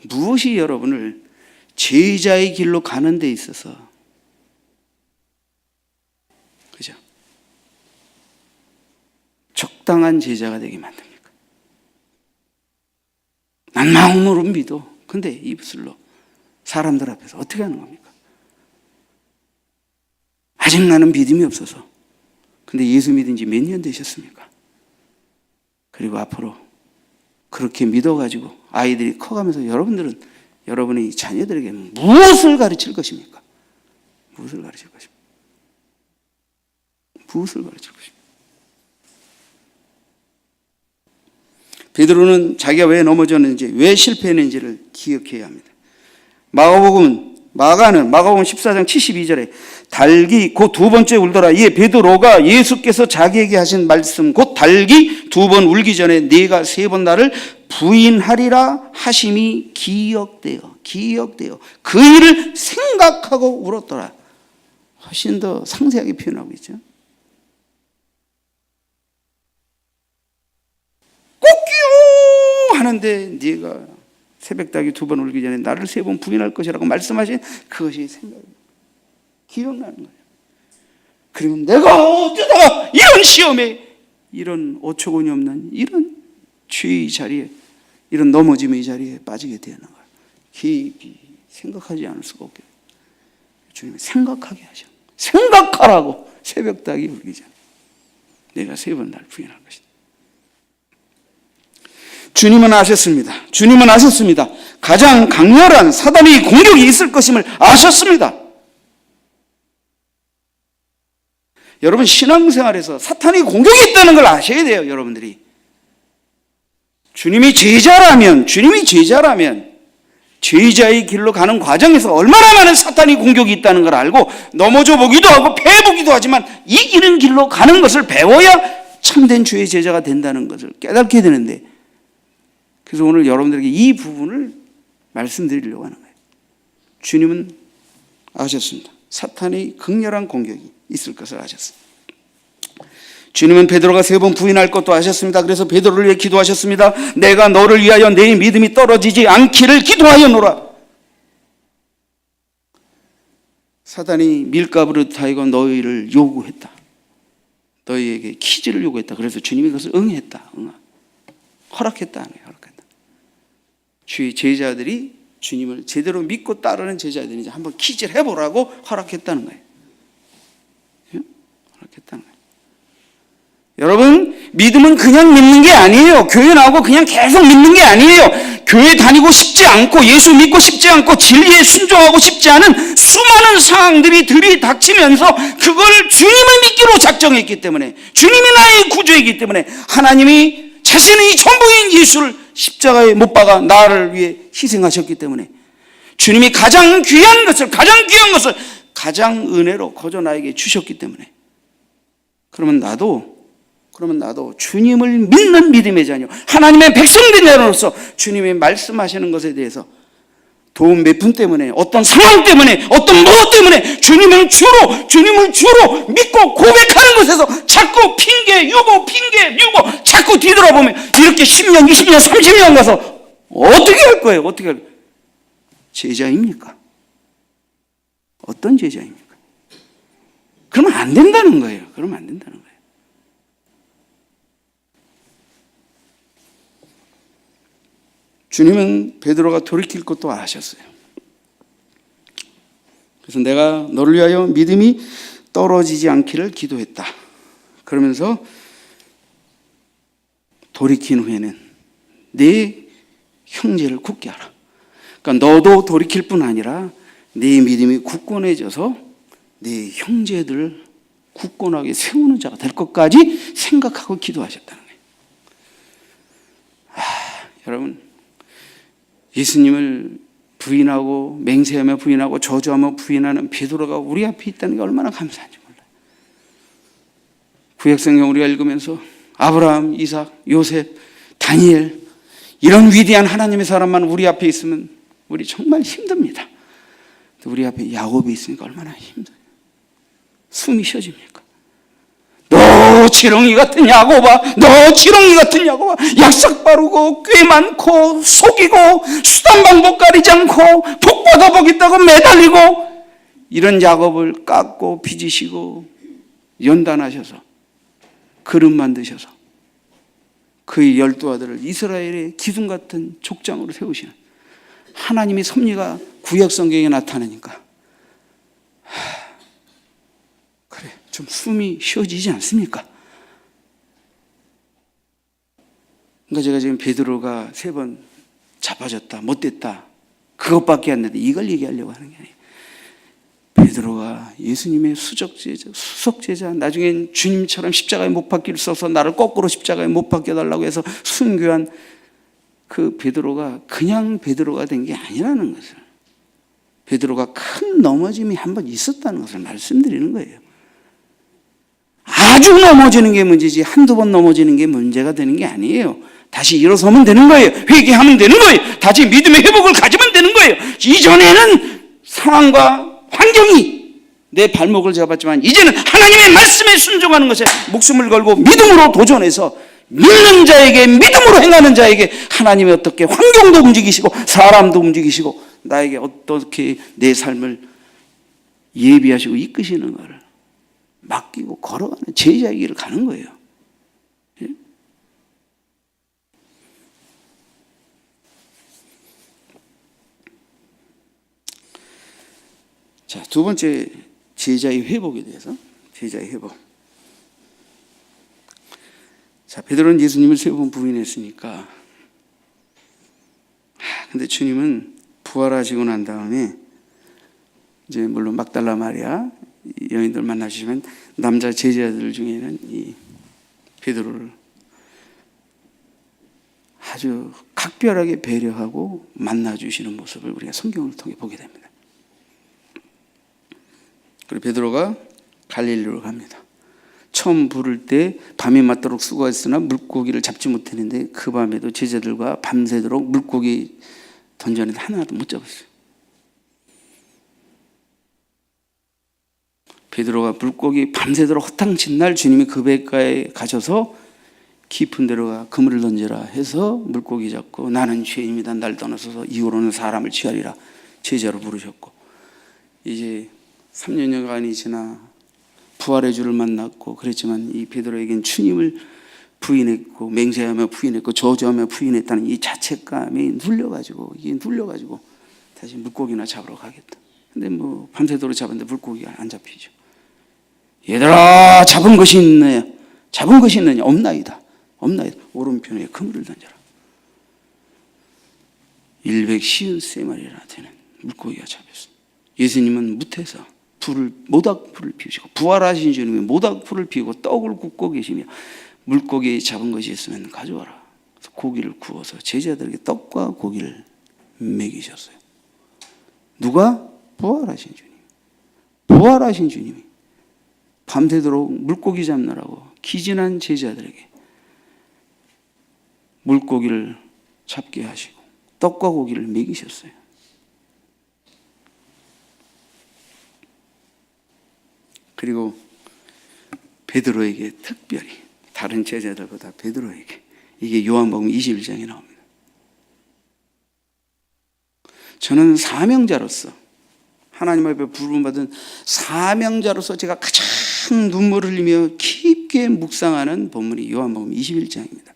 무엇이 여러분을 제자의 길로 가는 데 있어서, 그죠? 적당한 제자가 되게 만듭니까? 난 마음으로 믿어. 근데 입술로 사람들 앞에서 어떻게 하는 겁니까? 아직 나는 믿음이 없어서. 근데 예수 믿은 지 몇 년 되셨습니까? 그리고 앞으로 그렇게 믿어가지고 아이들이 커가면서 여러분들은 여러분의 자녀들에게 무엇을 가르칠 것입니까? 무엇을 가르칠 것입니까? 무엇을 가르칠 것입니까? 베드로는 자기가 왜 넘어졌는지, 왜 실패했는지를 기억해야 합니다. 마가복음 14장 72절에 닭이 곧 2번째 울더라. 이에 베드로가 예수께서 자기에게 하신 말씀, 곧 닭이 2번 울기 전에 네가 3번 나를 부인하리라 하심이 기억되어 그 일을 생각하고 울었더라. 훨씬 더 상세하게 표현하고 있죠. 꼭기요 하는데 네가 새벽닭이 2번 울기 전에 나를 3번 부인할 것이라고 말씀하신 그것이 생각이, 기억나는 거예요. 그러면 내가 어쩌다가 이런 시험에, 이런 어처구니 없는 이런 죄의 자리에, 이런 넘어짐의 자리에 빠지게 되는 거예요. 깊이 생각하지 않을 수가 없게. 주님이 생각하게 하셔. 생각하라고, 새벽닭이 울기 전에. 내가 3번 날 부인할 것이다. 주님은 아셨습니다. 주님은 아셨습니다. 가장 강렬한 사단의 공격이 있을 것임을 아셨습니다. 여러분, 신앙생활에서 사탄의 공격이 있다는 걸 아셔야 돼요, 여러분들이. 주님이 제자라면 제자의 길로 가는 과정에서 얼마나 많은 사탄의 공격이 있다는 걸 알고 넘어져 보기도 하고 패해 보기도 하지만 이기는 길로 가는 것을 배워야 참된 주의 제자가 된다는 것을 깨닫게 되는데, 그래서 오늘 여러분들에게 이 부분을 말씀드리려고 하는 거예요. 주님은 아셨습니다. 사탄의 극렬한 공격이 있을 것을 아셨습니다. 주님은 베드로가 3번 부인할 것도 아셨습니다. 그래서 베드로를 위해 기도하셨습니다. 내가 너를 위하여 내 믿음이 떨어지지 않기를 기도하였노라. 사단이 밀가부르트하여 너희를 요구했다. 너희에게 퀴즈를 요구했다. 그래서 주님이 그것을 응했다. 허락했다. 허락했다. 주의 제자들이 주님을 제대로 믿고 따르는 제자들이 이제 한번 퀴즈를 해보라고 허락했다는 거예요. 허락했다는 거예요. 여러분, 믿음은 그냥 믿는 게 아니에요. 교회 나오고 그냥 계속 믿는 게 아니에요. 교회 다니고 싶지 않고 예수 믿고 싶지 않고 진리에 순종하고 싶지 않은 수많은 상황들이 들이닥치면서 그걸 주님을 믿기로 작정했기 때문에, 주님이 나의 구주이기 때문에 하나님이 자신의 전부인 예수를 십자가에 못 박아 나를 위해 희생하셨기 때문에, 주님이 가장 귀한 것을 가장 은혜로 거저 나에게 주셨기 때문에, 그러면 나도 주님을 믿는 믿음의 자녀, 하나님의 백성된 자로서 주님이 말씀하시는 것에 대해서 도움 몇 분 때문에, 어떤 상황 때문에, 어떤 무엇 때문에 주님을 주로 믿고 고백하는 것에서 자꾸 핑계 유고 자꾸 뒤돌아보면 이렇게 10년, 20년, 30년 가서 어떻게 할 거예요? 어떻게 할 거예요? 제자입니까? 어떤 제자입니까? 그러면 안 된다는 거예요. 주님은 베드로가 돌이킬 것도 아셨어요. 그래서 내가 너를 위하여 믿음이 떨어지지 않기를 기도했다. 그러면서 돌이킨 후에는 네 형제를 굳게 하라. 그러니까 너도 돌이킬 뿐 아니라 네 믿음이 굳건해져서 네 형제들을 굳건하게 세우는 자가 될 것까지 생각하고 기도하셨다는 거예요. 여러분, 예수님을 부인하고 맹세하며 부인하고 저주하며 부인하는 베드로가 우리 앞에 있다는 게 얼마나 감사한지 몰라요. 구약성경 우리가 읽으면서 아브라함, 이삭, 요셉, 다니엘, 이런 위대한 하나님의 사람만 우리 앞에 있으면 우리 정말 힘듭니다. 우리 앞에 야곱이 있으니까 얼마나 힘들어요. 숨이 쉬어집니까? 너 지렁이 같은 야곱아, 약삭 빠르고 꽤 많고 속이고 수단 방법 가리지 않고 복 받아보겠다고 매달리고, 이런 야곱을 깎고 빚으시고 연단하셔서 그릇 만드셔서 그의 12아들을 이스라엘의 기둥 같은 족장으로 세우시는 하나님의 섭리가 구약 성경에 나타나니까 그래, 좀 숨이 쉬어지지 않습니까? 그러니까 제가 지금 베드로가 3번 자빠졌다, 못됐다, 그것밖에 안 되는데 이걸 얘기하려고 하는 게 아니에요. 베드로가 예수님의 수석제자, 나중엔 주님처럼 십자가에 못 박기를 써서 나를 거꾸로 십자가에 못 박혀달라고 해서 순교한 그 베드로가 그냥 베드로가 된 게 아니라는 것을, 베드로가 큰 넘어짐이 한번 있었다는 것을 말씀드리는 거예요. 아주 넘어지는 게 문제지 한두 번 넘어지는 게 문제가 되는 게 아니에요. 다시 일어서면 되는 거예요. 회개하면 되는 거예요. 다시 믿음의 회복을 가지면 되는 거예요. 이전에는 상황과 환경이 내 발목을 잡았지만 이제는 하나님의 말씀에 순종하는 것에 목숨을 걸고 믿음으로 도전해서 믿는 자에게, 믿음으로 행하는 자에게 하나님이 어떻게 환경도 움직이시고 사람도 움직이시고 나에게 어떻게 내 삶을 예비하시고 이끄시는 것을 맡기고 걸어가는 제자의 길을 가는 거예요. 예? 자, 두 번째 제자의 회복에 대해서, 제자의 회복. 자, 베드로는 예수님을 3번 부인했으니까. 근데 주님은 부활하시고 난 다음에 이제 물론 막달라 마리아 여인들 만나시면 남자 제자들 중에는 이 베드로를 아주 각별하게 배려하고 만나주시는 모습을 우리가 성경을 통해 보게 됩니다. 그리고 베드로가 갈릴리로 갑니다. 처음 부를 때 밤이 맞도록 수고했으나 물고기를 잡지 못했는데 그 밤에도 제자들과 밤새도록 물고기 던졌는데 하나도 못 잡았어요. 베드로가 물고기 밤새도록 허탕친 날 주님이 그 배가에 가셔서 깊은 데로가 그물을 던져라 해서 물고기 잡고 나는 죄인이다 날 떠나서서 이후로는 사람을 취하리라 제자로 부르셨고, 이제 3년여간이 지나 부활의 주를 만났고 그랬지만 이 베드로에겐 주님을 부인했고 맹세하며 부인했고 저주하며 부인했다는 이 자책감이 눌려가지고 다시 물고기나 잡으러 가겠다. 근데 뭐 밤새도록 잡았는데 물고기가 안 잡히죠. 얘들아, 잡은 것이 있느냐? 없나이다. 오른편에 그물을 던져라. 153마리나 되는 물고기가 잡혔습니다. 예수님은 뭇에서 모닥불을 피우시고 부활하신 주님이 모닥불을 피우고 떡을 굽고 계시며 물고기 잡은 것이 있으면 가져와라. 그래서 고기를 구워서 제자들에게 떡과 고기를 먹이셨어요. 누가? 부활하신 주님이 밤새도록 물고기 잡느라고 기진한 제자들에게 물고기를 잡게 하시고 떡과 고기를 먹이셨어요. 그리고 베드로에게 특별히 다른 제자들보다 베드로에게, 이게 요한복음 21장에 나옵니다. 저는 사명자로서 하나님 앞에 부름받은 사명자로서 제가 가장 눈물을 흘리며 깊게 묵상하는 본문이 요한복음 21장입니다.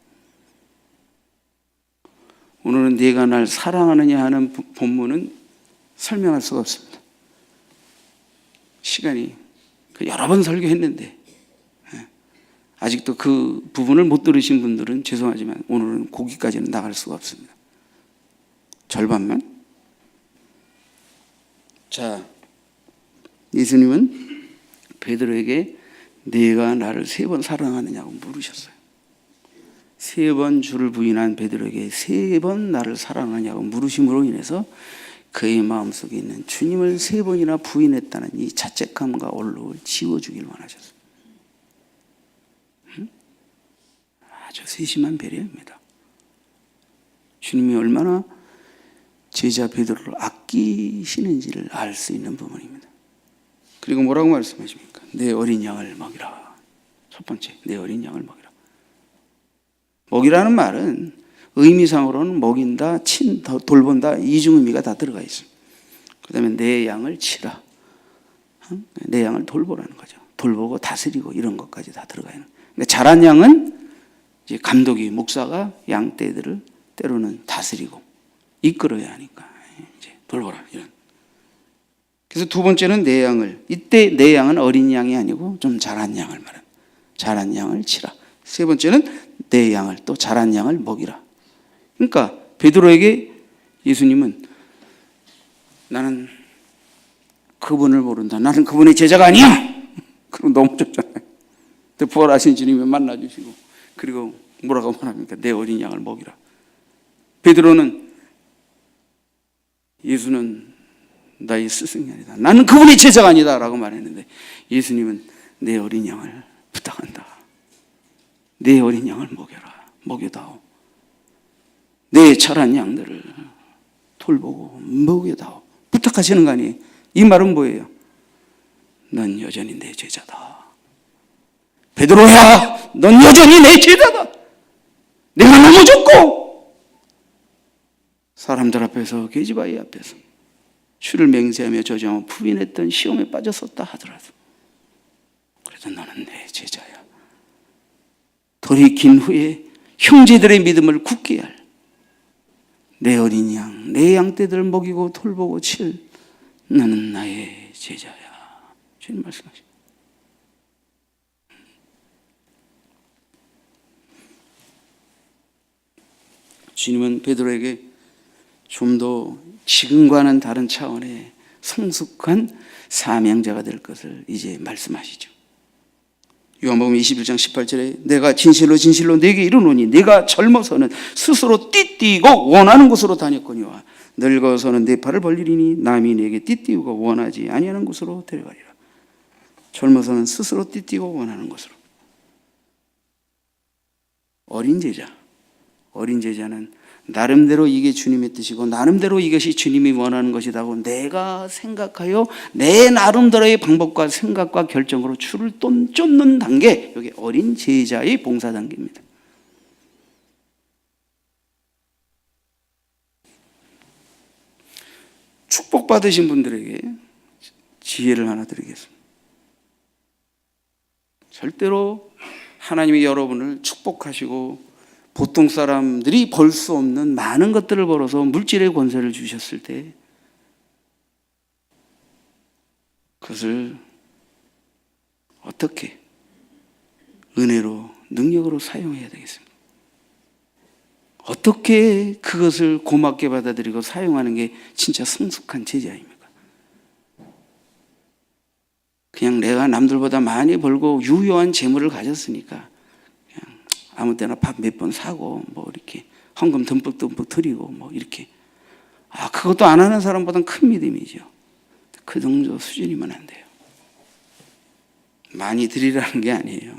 오늘은 네가 날 사랑하느냐 하는 본문은 설명할 수가 없습니다. 시간이 여러 번 설교했는데 아직도 그 부분을 못 들으신 분들은 죄송하지만 오늘은 거기까지는 나갈 수가 없습니다. 절반만. 자, 예수님은 베드로에게 네가 나를 3번 사랑하느냐고 물으셨어요. 3번 주를 부인한 베드로에게 3번 나를 사랑하냐고 물으심으로 인해서 그의 마음속에 있는 주님을 3번이나 부인했다는 이 자책감과 얼룩을 지워주길 원하셨어요. 아주 세심한 배려입니다. 주님이 얼마나 제자 베드로를 아끼시는지를 알 수 있는 부분입니다. 그리고 뭐라고 말씀하십니까? 내 어린 양을 먹이라. 첫 번째, 내 어린 양을 먹이라. 먹이라는 말은 의미상으로는 먹인다, 돌본다, 이중 의미가 다 들어가 있습니다. 그 다음에 내 양을 치라. 내 양을 돌보라는 거죠. 돌보고 다스리고 이런 것까지 다 들어가 있는. 그러니까 자란 양은 이제 감독이, 목사가 양떼들을 때로는 다스리고 이끌어야 하니까 이제 돌보라 이런. 그래서 두 번째는 내 양을, 이때 내 양은 어린 양이 아니고 좀 자란 양을 말합니다. 자란 양을 치라. 세 번째는 내 양을, 또 자란 양을 먹이라. 그러니까 베드로에게 예수님은 나는 그분을 모른다. 나는 그분의 제자가 아니야. 그럼 넘어졌잖아요. 부활하신 주님을 만나주시고 그리고 뭐라고 말합니까? 내 어린 양을 먹이라. 베드로는 예수는 나의 스승이 아니다. 나는 그분의 제자가 아니다 라고 말했는데 예수님은 내 어린 양을 부탁한다. 내 어린 양을 먹여라. 먹여다오. 내 자란 양들을 돌보고 먹여다오. 부탁하시는 거 아니에요. 이 말은 뭐예요? 넌 여전히 내 제자다. 베드로야, 넌 여전히 내 제자다. 내가 넘어졌고 사람들 앞에서, 계집아이 앞에서 주를 맹세하며 저주하며 부인했던 시험에 빠졌었다 하더라도 그래도 너는 내 제자야. 돌이킨 후에 형제들의 믿음을 굳게 할 내 어린 양, 내 양떼들을 먹이고 돌보고 칠 너는 나의 제자야. 주님 말씀하십니다. 주님은 베드로에게 좀 더 지금과는 다른 차원의 성숙한 사명자가 될 것을 이제 말씀하시죠. 요한복음 21장 18절에 내가 진실로 진실로 네게 이르노니 네가 젊어서는 스스로 띠띠고 원하는 곳으로 다녔거니와 늙어서는 네 팔을 벌리리니 남이 네게 띠띠고 원하지 아니하는 곳으로 데려가리라. 젊어서는 스스로 띠띠고 원하는 곳으로. 어린 제자는 나름대로 이게 주님의 뜻이고 나름대로 이것이 주님이 원하는 것이라고 내가 생각하여 내 나름대로의 방법과 생각과 결정으로 줄을 쫓는 단계, 이게 어린 제자의 봉사 단계입니다. 축복받으신 분들에게 지혜를 하나 드리겠습니다. 절대로 하나님이 여러분을 축복하시고 보통 사람들이 벌 수 없는 많은 것들을 벌어서 물질의 권세를 주셨을 때 그것을 어떻게 은혜로 능력으로 사용해야 되겠습니까? 어떻게 그것을 고맙게 받아들이고 사용하는 게 진짜 성숙한 제자입니까? 그냥 내가 남들보다 많이 벌고 유효한 재물을 가졌으니까 그냥 아무 때나 밥 몇 번 사고 뭐 이렇게 헌금 듬뿍듬뿍 드리고 뭐 이렇게, 그것도 안 하는 사람보다는 큰 믿음이죠. 그 정도 수준이면 안 돼요. 많이 드리라는 게 아니에요.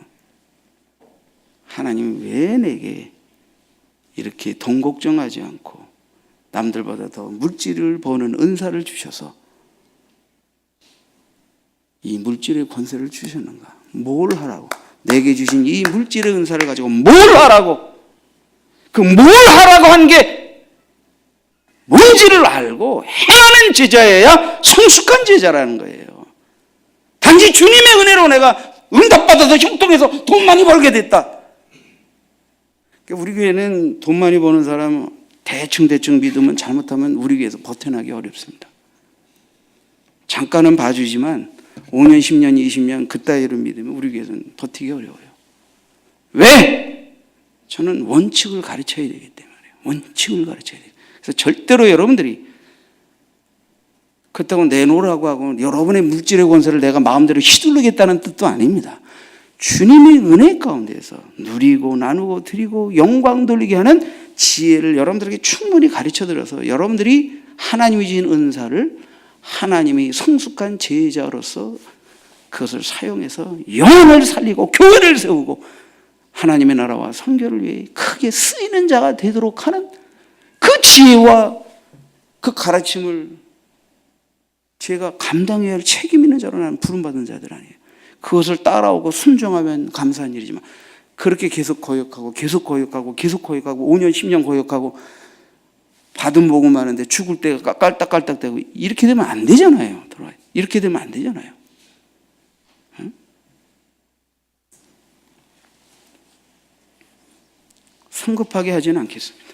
하나님 왜 내게 이렇게 돈 걱정하지 않고 남들보다 더 물질을 버는 은사를 주셔서 이 물질의 권세를 주셨는가? 뭘 하라고? 내게 주신 이 물질의 은사를 가지고 뭘 하라고? 그 뭘 하라고 한 게 뭔지를 알고 행하는 제자여야 성숙한 제자라는 거예요. 단지 주님의 은혜로 내가 응답받아서 형통해서 돈 많이 벌게 됐다. 우리 교회는 돈 많이 버는 사람 대충 믿으면 잘못하면 우리 교회에서 버텨나기 어렵습니다. 잠깐은 봐주지만 5년, 10년, 20년 그따위로 믿으면 우리 교회에서는 버티기 어려워요. 왜? 저는 원칙을 가르쳐야 되기 때문에. 원칙을 가르쳐야 돼요. 그래서 절대로 여러분들이 그렇다고 내놓으라고 하고 여러분의 물질의 권세를 내가 마음대로 휘두르겠다는 뜻도 아닙니다. 주님의 은혜 가운데서 누리고 나누고 드리고 영광 돌리게 하는 지혜를 여러분들에게 충분히 가르쳐드려서 여러분들이 하나님이 주신 은사를 하나님이 성숙한 제자로서 그것을 사용해서 영혼을 살리고 교회를 세우고 하나님의 나라와 선교를 위해 크게 쓰이는 자가 되도록 하는 그 지혜와 그 가르침을 제가 감당해야 할 책임 있는 자로 나는 부름받은 자들 아니에요. 그것을 따라오고 순종하면 감사한 일이지만 그렇게 계속 거역하고 5년 10년 거역하고 받은 복음 많은데 죽을 때 깔딱깔딱대고 이렇게 되면 안 되잖아요. 이렇게 되면 안 되잖아요. 응? 성급하게 하지는 않겠습니다.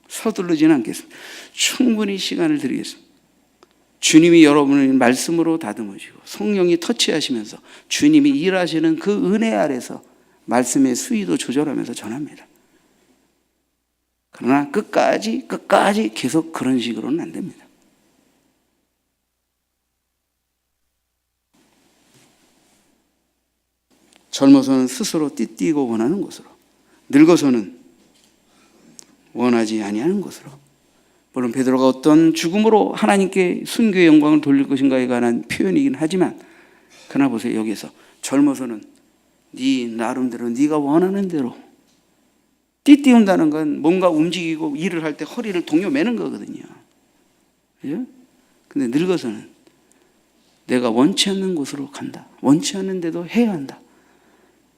서두르지는 않겠습니다. 충분히 시간을 드리겠습니다. 주님이 여러분을 말씀으로 다듬으시고 성령이 터치하시면서 주님이 일하시는 그 은혜 아래서 말씀의 수위도 조절하면서 전합니다. 그러나 끝까지 계속 그런 식으로는 안 됩니다. 젊어서는 스스로 띠띠고 원하는 것으로, 늙어서는 원하지 아니하는 것으로. 물론 베드로가 어떤 죽음으로 하나님께 순교의 영광을 돌릴 것인가에 관한 표현이긴 하지만 그러나 보세요. 여기서 젊어서는 네 나름대로 네가 원하는 대로 띠띠운다는 건 뭔가 움직이고 일을 할 때 허리를 동요매는 거거든요. 그죠? 근데 늙어서는 내가 원치 않는 곳으로 간다. 원치 않는데도 해야 한다.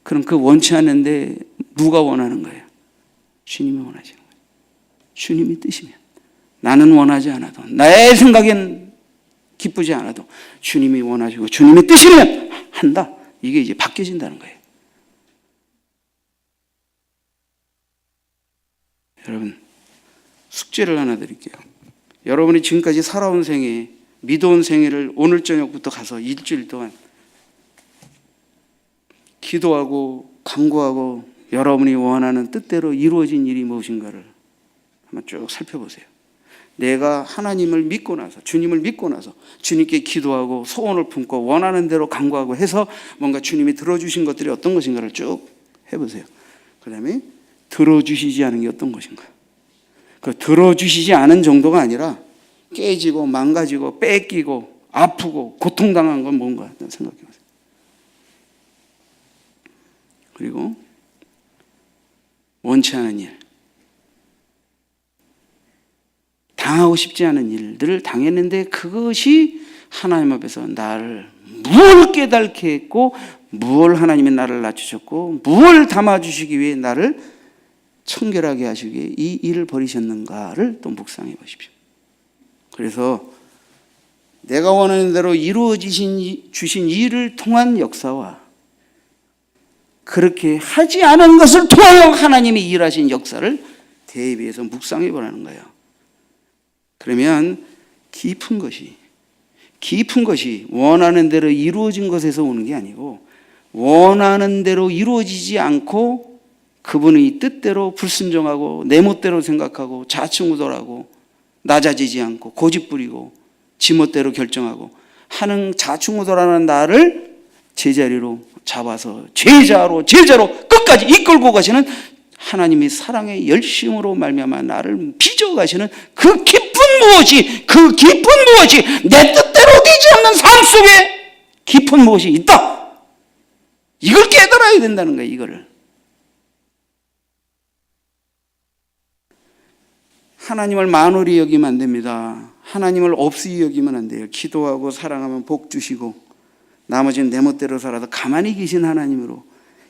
그럼 그 원치 않는데 누가 원하는 거예요? 주님이 원하시는 거예요. 주님이 뜻이면. 나는 원하지 않아도 나의 생각엔 기쁘지 않아도 주님이 원하시고 주님의 뜻이면 한다. 이게 이제 바뀌어진다는 거예요. 여러분 숙제를 하나 드릴게요. 여러분이 지금까지 살아온 생애, 믿어온 생애를 오늘 저녁부터 가서 일주일 동안 기도하고 간구하고 여러분이 원하는 뜻대로 이루어진 일이 무엇인가를 한번 쭉 살펴보세요. 내가 하나님을 믿고 나서, 주님을 믿고 나서 주님께 기도하고 소원을 품고 원하는 대로 간구하고 해서 뭔가 주님이 들어주신 것들이 어떤 것인가를 쭉 해보세요. 그 다음에 들어주시지 않은 게 어떤 것인가. 그 들어주시지 않은 정도가 아니라 깨지고 망가지고 뺏기고 아프고 고통당한 건 뭔가 생각해 보세요. 그리고 원치 않은 일, 당하고 싶지 않은 일들을 당했는데 그것이 하나님 앞에서 나를 무엇을 깨닫게 했고 무엇을 하나님이 나를 낮추셨고 무엇을 담아주시기 위해 나를 청결하게 하시기 위해 이 일을 벌이셨는가를 또 묵상해 보십시오. 그래서 내가 원하는 대로 주신 일을 통한 역사와 그렇게 하지 않은 것을 통하여 하나님이 일하신 역사를 대비해서 묵상해 보라는 거예요. 그러면 깊은 것이 원하는 대로 이루어진 것에서 오는 게 아니고 원하는 대로 이루어지지 않고 그분의 뜻대로 불순종하고 내 멋대로 생각하고 좌충우돌하고 낮아지지 않고 고집부리고 지멋대로 결정하고 하는 좌충우돌하는 나를 제자리로 잡아서 제자로 끝까지 이끌고 가시는 하나님의 사랑의 열심으로 말미암아 나를 빚어가시는 그 깊은 무엇이 내 뜻대로 되지 않는 삶 속에 깊은 무엇이 있다. 이걸 깨달아야 된다는 거예요. 이거를 하나님을 만홀히 여기면 안 됩니다. 하나님을 없이 여기면 안 돼요. 기도하고 사랑하면 복 주시고 나머지는 내 멋대로 살아도 가만히 계신 하나님으로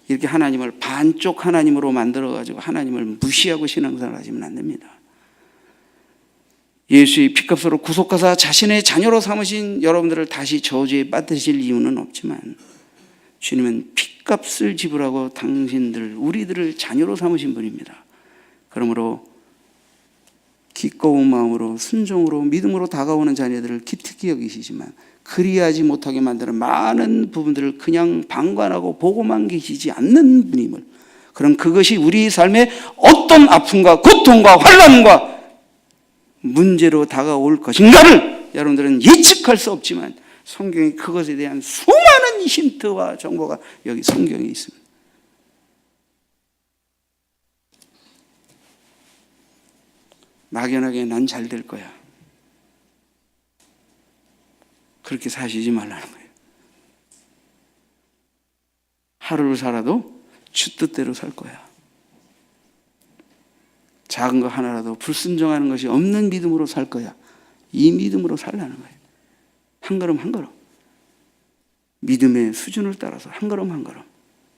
이렇게 하나님을 반쪽 하나님으로 만들어가지고 하나님을 무시하고 신앙생활 하시면 안 됩니다. 예수의 피값으로 구속하사 자신의 자녀로 삼으신 여러분들을 다시 저주에 빠뜨리실 이유는 없지만 주님은 피값을 지불하고 우리들을 자녀로 삼으신 분입니다. 그러므로 기꺼운 마음으로 순종으로 믿음으로 다가오는 자녀들을 기특히 여기시지만 그리하지 못하게 만드는 많은 부분들을 그냥 방관하고 보고만 계시지 않는 분임을, 그럼 그것이 우리 삶에 어떤 아픔과 고통과 환난과 문제로 다가올 것인가를 여러분들은 예측할 수 없지만 성경에 그것에 대한 수많은 힌트와 정보가 여기 성경에 있습니다. 막연하게 난 잘 될 거야, 그렇게 사시지 말라는 거예요. 하루를 살아도 주 뜻대로 살 거야. 작은 거 하나라도 불순종하는 것이 없는 믿음으로 살 거야. 이 믿음으로 살라는 거예요. 한 걸음 한 걸음, 믿음의 수준을 따라서 한 걸음 한 걸음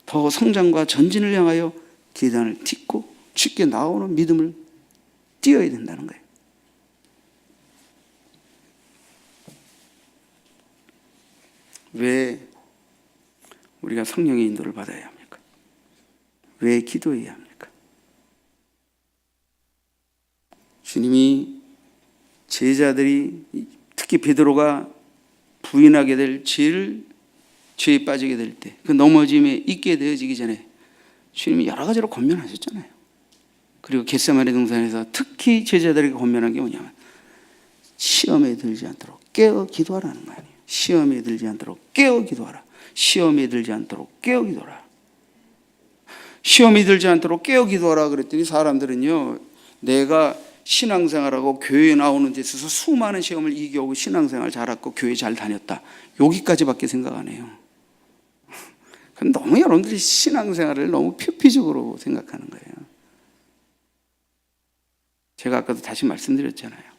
더 성장과 전진을 향하여 계단을 딛고 쉽게 나오는 믿음을 뛰어야 된다는 거예요. 왜 우리가 성령의 인도를 받아야 합니까? 왜 기도해야 합니까? 주님이 제자들이, 특히 베드로가 부인하게 될 죄에 빠지게 될 때, 그 넘어짐에 있게 되어지기 전에 주님이 여러 가지로 권면하셨잖아요. 그리고 겟세마네 동산에서 특히 제자들에게 권면한 게 뭐냐면 시험에 들지 않도록 깨어 기도하라는 거 아니에요. 시험에 들지 않도록 깨어 기도하라. 시험에 들지 않도록 깨어 기도하라. 시험에 들지 않도록 깨어 기도하라 그랬더니 사람들은요, 내가 신앙생활하고 교회에 나오는 데 있어서 수많은 시험을 이겨오고 신앙생활 잘했고 교회 잘 다녔다, 여기까지밖에 생각 안 해요. 너무 여러분들이 신앙생활을 너무 표피적으로 생각하는 거예요. 제가 아까도 다시 말씀드렸잖아요.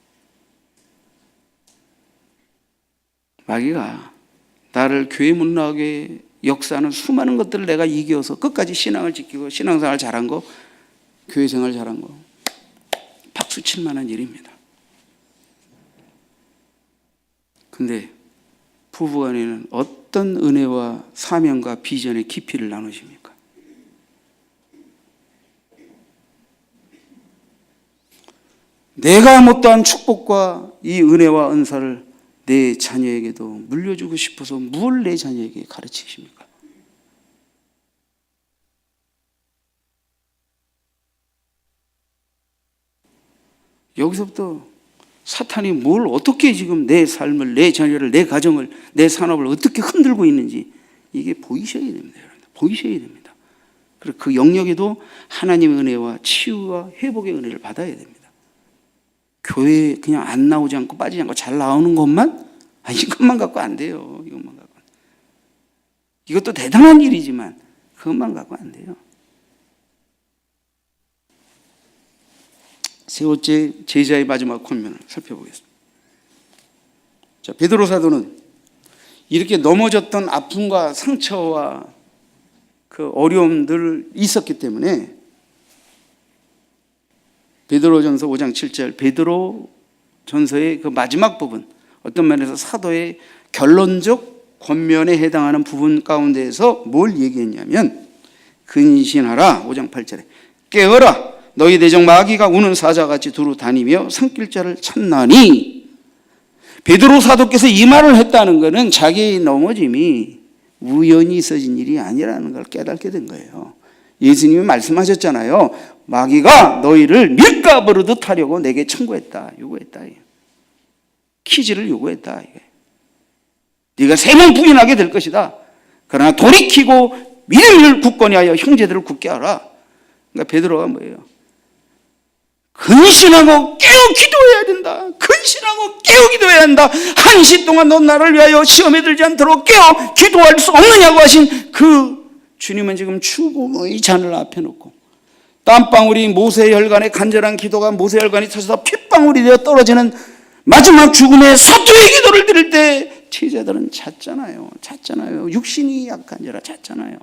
마귀가 나를 교회 못 나오게 역사하는 수많은 것들을 내가 이겨서 끝까지 신앙을 지키고 신앙생활 잘한 거, 교회생활 잘한 거 박수 칠 만한 일입니다. 근데 부부간에는 어떤 은혜와 사명과 비전의 깊이를 나누십니까? 내가 못다한 축복과 이 은혜와 은사를 내 자녀에게도 물려주고 싶어서 뭘 내 자녀에게 가르치십니까? 여기서부터 사탄이 뭘 어떻게 지금 내 삶을, 내 자녀를, 내 가정을, 내 산업을 어떻게 흔들고 있는지 이게 보이셔야 됩니다. 여러분. 보이셔야 됩니다. 그리고 그 영역에도 하나님의 은혜와 치유와 회복의 은혜를 받아야 됩니다. 교회에 그냥 안 나오지 않고 빠지지 않고 잘 나오는 것만, 이것만 갖고 안 돼요. 이것만 갖고. 이것도 대단한 일이지만 그것만 갖고 안 돼요. 세 번째, 제자의 마지막 권면을 살펴보겠습니다. 자, 베드로 사도는 이렇게 넘어졌던 아픔과 상처와 그 어려움들 있었기 때문에 베드로전서 5장 7절, 베드로전서의 그 마지막 부분, 어떤 면에서 사도의 결론적 권면에 해당하는 부분 가운데에서 뭘 얘기했냐면, 근신하라 5장 8절에 깨어라 너희 대적 마귀가 우는 사자같이 두루 다니며 삼킬 자를 찾나니. 베드로 사도께서 이 말을 했다는 것은 자기의 넘어짐이 우연히 있어진 일이 아니라는 걸 깨닫게 된 거예요. 예수님이 말씀하셨잖아요. 마귀가 너희를 밀가 부르듯 하려고 내게 요구했다. 퀴즈를 요구했다. 네가 3번 부인하게 될 것이다. 그러나 돌이키고 믿음을 굳건히 하여 형제들을 굳게 하라. 그러니까 베드로가 뭐예요? 근신하고 깨어 기도해야 된다. 근신하고 깨어 기도해야 한다. 한시 동안 너 나를 위하여 시험에 들지 않도록 깨어 기도할 수 없느냐고 하신 그 주님은 지금 죽음의 잔을 앞에 놓고 땀방울이 모세의 혈관에 간절한 기도가 모세의 혈관이 터져서 핏방울이 되어 떨어지는 마지막 죽음의 사도의 기도를 드릴 때 제자들은 잤잖아요. 육신이 약한지라 잤잖아요.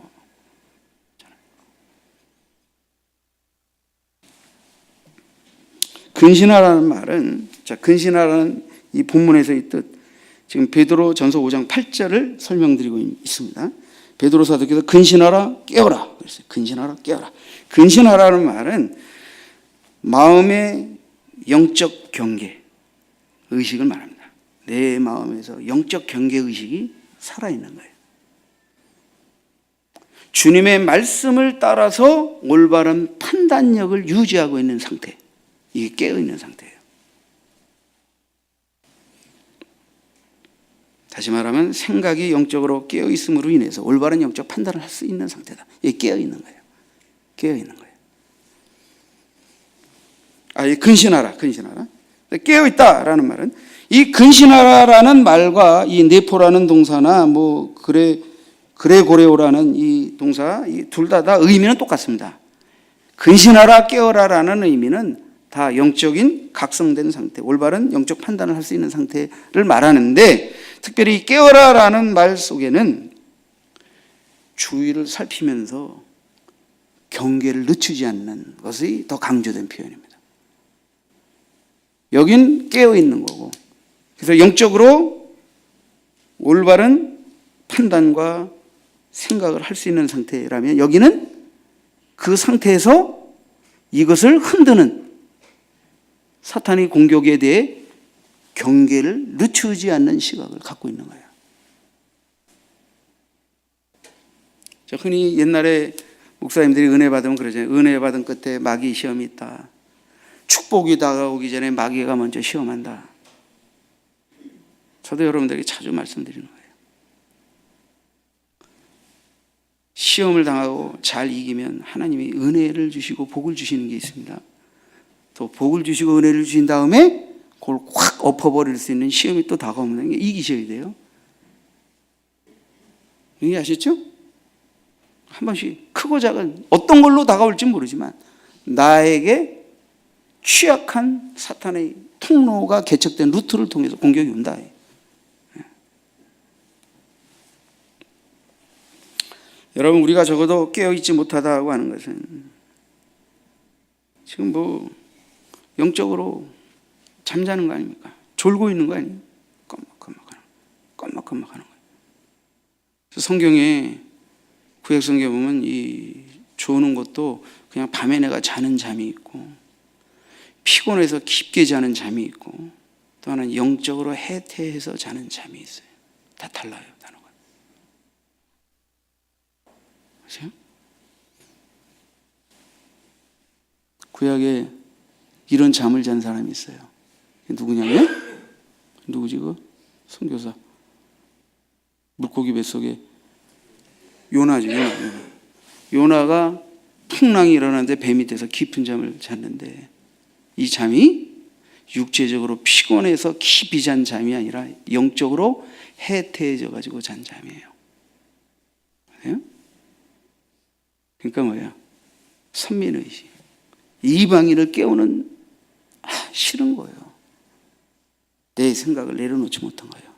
근신하라는 말은, 자, 근신하라는 이 본문에서의 뜻, 지금 베드로 전서 5장 8절을 설명드리고 있습니다. 베드로 사도께서 근신하라 깨어라 그랬어요. 근신하라 깨어라. 근신하라는 말은 마음의 영적 경계 의식을 말합니다. 내 마음에서 영적 경계 의식이 살아있는 거예요. 주님의 말씀을 따라서 올바른 판단력을 유지하고 있는 상태, 이게 깨어있는 상태예요. 다시 말하면 생각이 영적으로 깨어있음으로 인해서 올바른 영적 판단을 할 수 있는 상태다. 이게 깨어있는 거예요. 깨어있는 거예요. 근신하라. 깨어있다라는 말은, 이 근신하라라는 말과 이 네포라는 동사나 뭐 그레고레오라는 이 동사, 이 둘 다 의미는 똑같습니다. 근신하라 깨어라라는 의미는 다 영적인 각성된 상태, 올바른 영적 판단을 할 수 있는 상태를 말하는데, 특별히 깨어라라는 말 속에는 주위를 살피면서 경계를 늦추지 않는 것이 더 강조된 표현입니다. 여긴 깨어있는 거고, 그래서 영적으로 올바른 판단과 생각을 할 수 있는 상태라면, 여기는 그 상태에서 이것을 흔드는 사탄의 공격에 대해 경계를 늦추지 않는 시각을 갖고 있는 거예요. 흔히 옛날에 목사님들이 은혜 받으면 그러잖아요. 은혜 받은 끝에 마귀 시험이 있다. 축복이 다가오기 전에 마귀가 먼저 시험한다. 저도 여러분들에게 자주 말씀드리는 거예요. 시험을 당하고 잘 이기면 하나님이 은혜를 주시고 복을 주시는 게 있습니다. 또 복을 주시고 은혜를 주신 다음에 그걸 확 엎어버릴 수 있는 시험이 또 다가오면 이기셔야 돼요. 이해하셨죠? 한 번씩 크고 작은 어떤 걸로 다가올지 모르지만 나에게 취약한 사탄의 통로가 개척된 루트를 통해서 공격이 온다. 여러분, 우리가 적어도 깨어있지 못하다고 하는 것은 지금 뭐 영적으로 잠자는 거 아닙니까? 졸고 있는 거 아니에요? 껌막하는 거예요. 성경에 구약 성경에 보면 이 조는 것도 그냥 밤에 내가 자는 잠이 있고, 피곤해서 깊게 자는 잠이 있고, 또 하나는 영적으로 해태해서 자는 잠이 있어요. 다 달라요, 단어가. 보세요? 구약에 이런 잠을 잔 사람이 있어요. 누구냐면 누구지 그 선교사 물고기 뱃속에 요나죠. 요나가 풍랑이 일어나는데 배 밑에서 깊은 잠을 잤는데 이 잠이 육체적으로 피곤해서 깊이 잔 잠이 아니라 영적으로 해태해져 가지고 잔 잠이에요. 그러니까 뭐야? 선민의식. 이방인을 깨우는 싫은 거예요. 내 생각을 내려놓지 못한 거예요.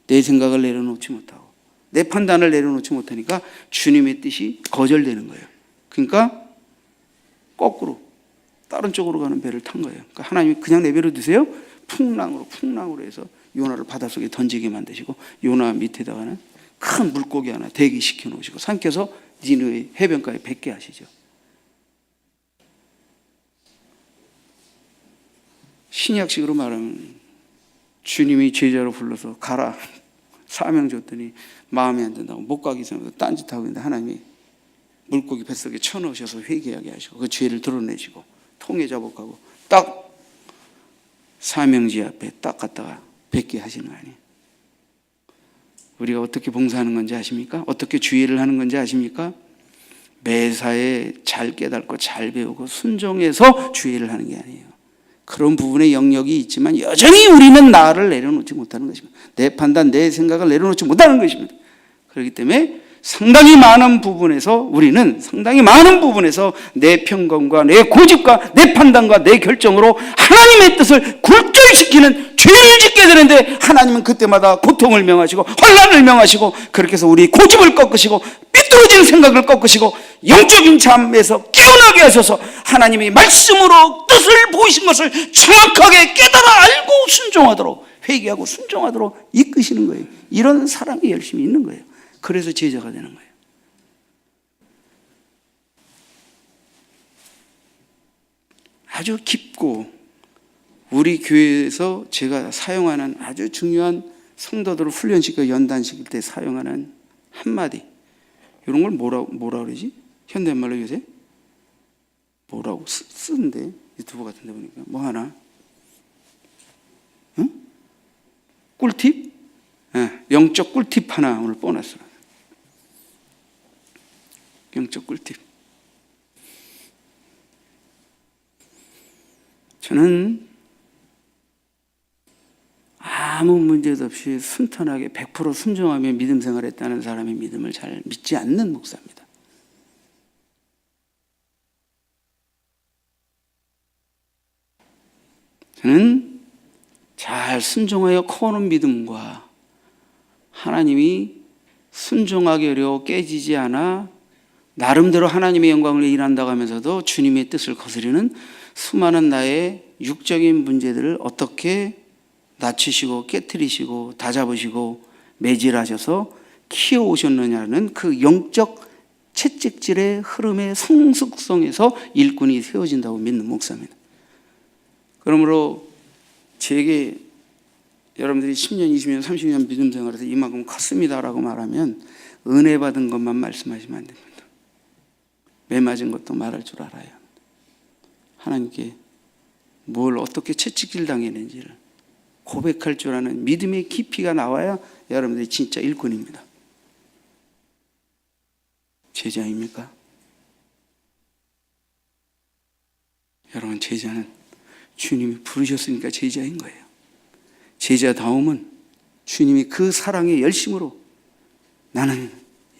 내 생각을 내려놓지 못하고 내 판단을 내려놓지 못하니까 주님의 뜻이 거절되는 거예요. 그러니까 거꾸로 다른 쪽으로 가는 배를 탄 거예요. 그러니까 하나님이 그냥 내버려 두세요. 풍랑으로 해서 요나를 바닷속에 던지게 만드시고 요나 밑에다가는 큰 물고기 하나 대기시켜 놓으시고 삼켜서 니느웨 해변가에 뱉게 하시죠. 신약식으로 말하면 주님이 제자로 불러서 가라 사명 줬더니 마음에 안 든다고 못 가기 전에 딴짓하고 있는데 하나님이 물고기 뱃속에 쳐넣으셔서 회개하게 하시고 그 죄를 드러내시고 통해 자복하고 딱 사명지 앞에 딱 갖다가 뵙게 하시는 거 아니에요. 우리가 어떻게 봉사하는 건지 아십니까? 어떻게 주의를 하는 건지 아십니까? 매사에 잘 깨닫고 잘 배우고 순종해서 주의를 하는 게 아니에요. 그런 부분의 영역이 있지만 여전히 우리는 나를 내려놓지 못하는 것입니다. 내 판단, 내 생각을 내려놓지 못하는 것입니다. 그렇기 때문에 우리는 상당히 많은 부분에서 내 편견과 내 고집과 내 판단과 내 결정으로 하나님의 뜻을 굴절시키는 죄를 짓게 되는데 하나님은 그때마다 고통을 명하시고 혼란을 명하시고 그렇게 해서 우리 고집을 꺾으시고 삐뚤어진 생각을 꺾으시고 영적인 잠에서 깨어나게 하셔서 하나님이 말씀으로 뜻을 보이신 것을 정확하게 깨달아 알고 순종하도록 회개하고 순종하도록 이끄시는 거예요. 이런 사랑이 열심히 있는 거예요. 그래서 제자가 되는 거예요. 아주 깊고 우리 교회에서 제가 사용하는 아주 중요한 성도들을 훈련시켜 연단시킬 때 사용하는 한마디 이런 걸 뭐라 그러지? 현대말로 요새 뭐라고 쓰는데 유튜브 같은 데 보니까 뭐 하나 응? 꿀팁? 네, 영적 꿀팁 하나 오늘 뽀놨어요. 영적 꿀팁. 저는 아무 문제도 없이 순탄하게 100% 순종하며 믿음 생활했다는 사람의 믿음을 잘 믿지 않는 목사입니다. 저는 잘 순종하여 커오는 믿음과 하나님이 순종하기 어려워 깨지지 않아 나름대로 하나님의 영광을 일한다고 하면서도 주님의 뜻을 거스르는 수많은 나의 육적인 문제들을 어떻게 낮추시고 깨트리시고 다잡으시고 매질하셔서 키워오셨느냐는 그 영적 채찍질의 흐름의 성숙성에서 일꾼이 세워진다고 믿는 목사입니다. 그러므로 제게 여러분들이 10년, 20년, 30년 믿음 생활에서 이만큼 컸습니다라고 말하면 은혜 받은 것만 말씀하시면 안 됩니다. 매 맞은 것도 말할 줄 알아야 합니다. 하나님께 뭘 어떻게 채찍질 당했는지를 고백할 줄 아는 믿음의 깊이가 나와야 여러분들이 진짜 일꾼입니다. 제자입니까? 여러분, 제자는 주님이 부르셨으니까 제자인 거예요. 제자다움은 주님이 그 사랑의 열심으로 나는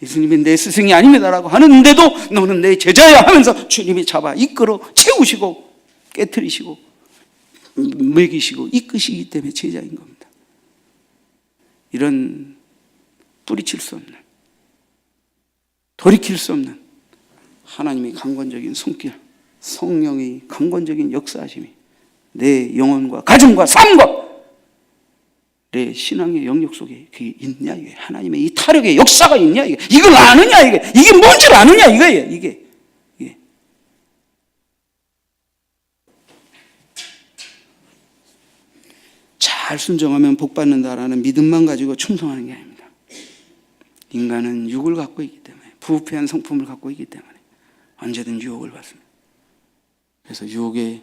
예수님이 내 스승이 아닙니다라고 하는데도 너는 내 제자야 하면서 주님이 잡아 이끌어 채우시고 깨트리시고 먹이시고 이끄시기 때문에 제자인 겁니다. 이런 뿌리칠 수 없는 돌이킬 수 없는 하나님의 강권적인 손길, 성령의 강권적인 역사하심이 내 영혼과 가정과 삶과 내 신앙의 영역 속에 그게 있냐 이게 하나님의 이 타력의 역사가 있냐 이게 이걸 아느냐 이게 뭔지를 아느냐 이거예요. 이게 잘 순종하면 복 받는다라는 믿음만 가지고 충성하는 게 아닙니다. 인간은 육을 갖고 있기 때문에 부패한 성품을 갖고 있기 때문에 언제든 유혹을 받습니다. 그래서 유혹에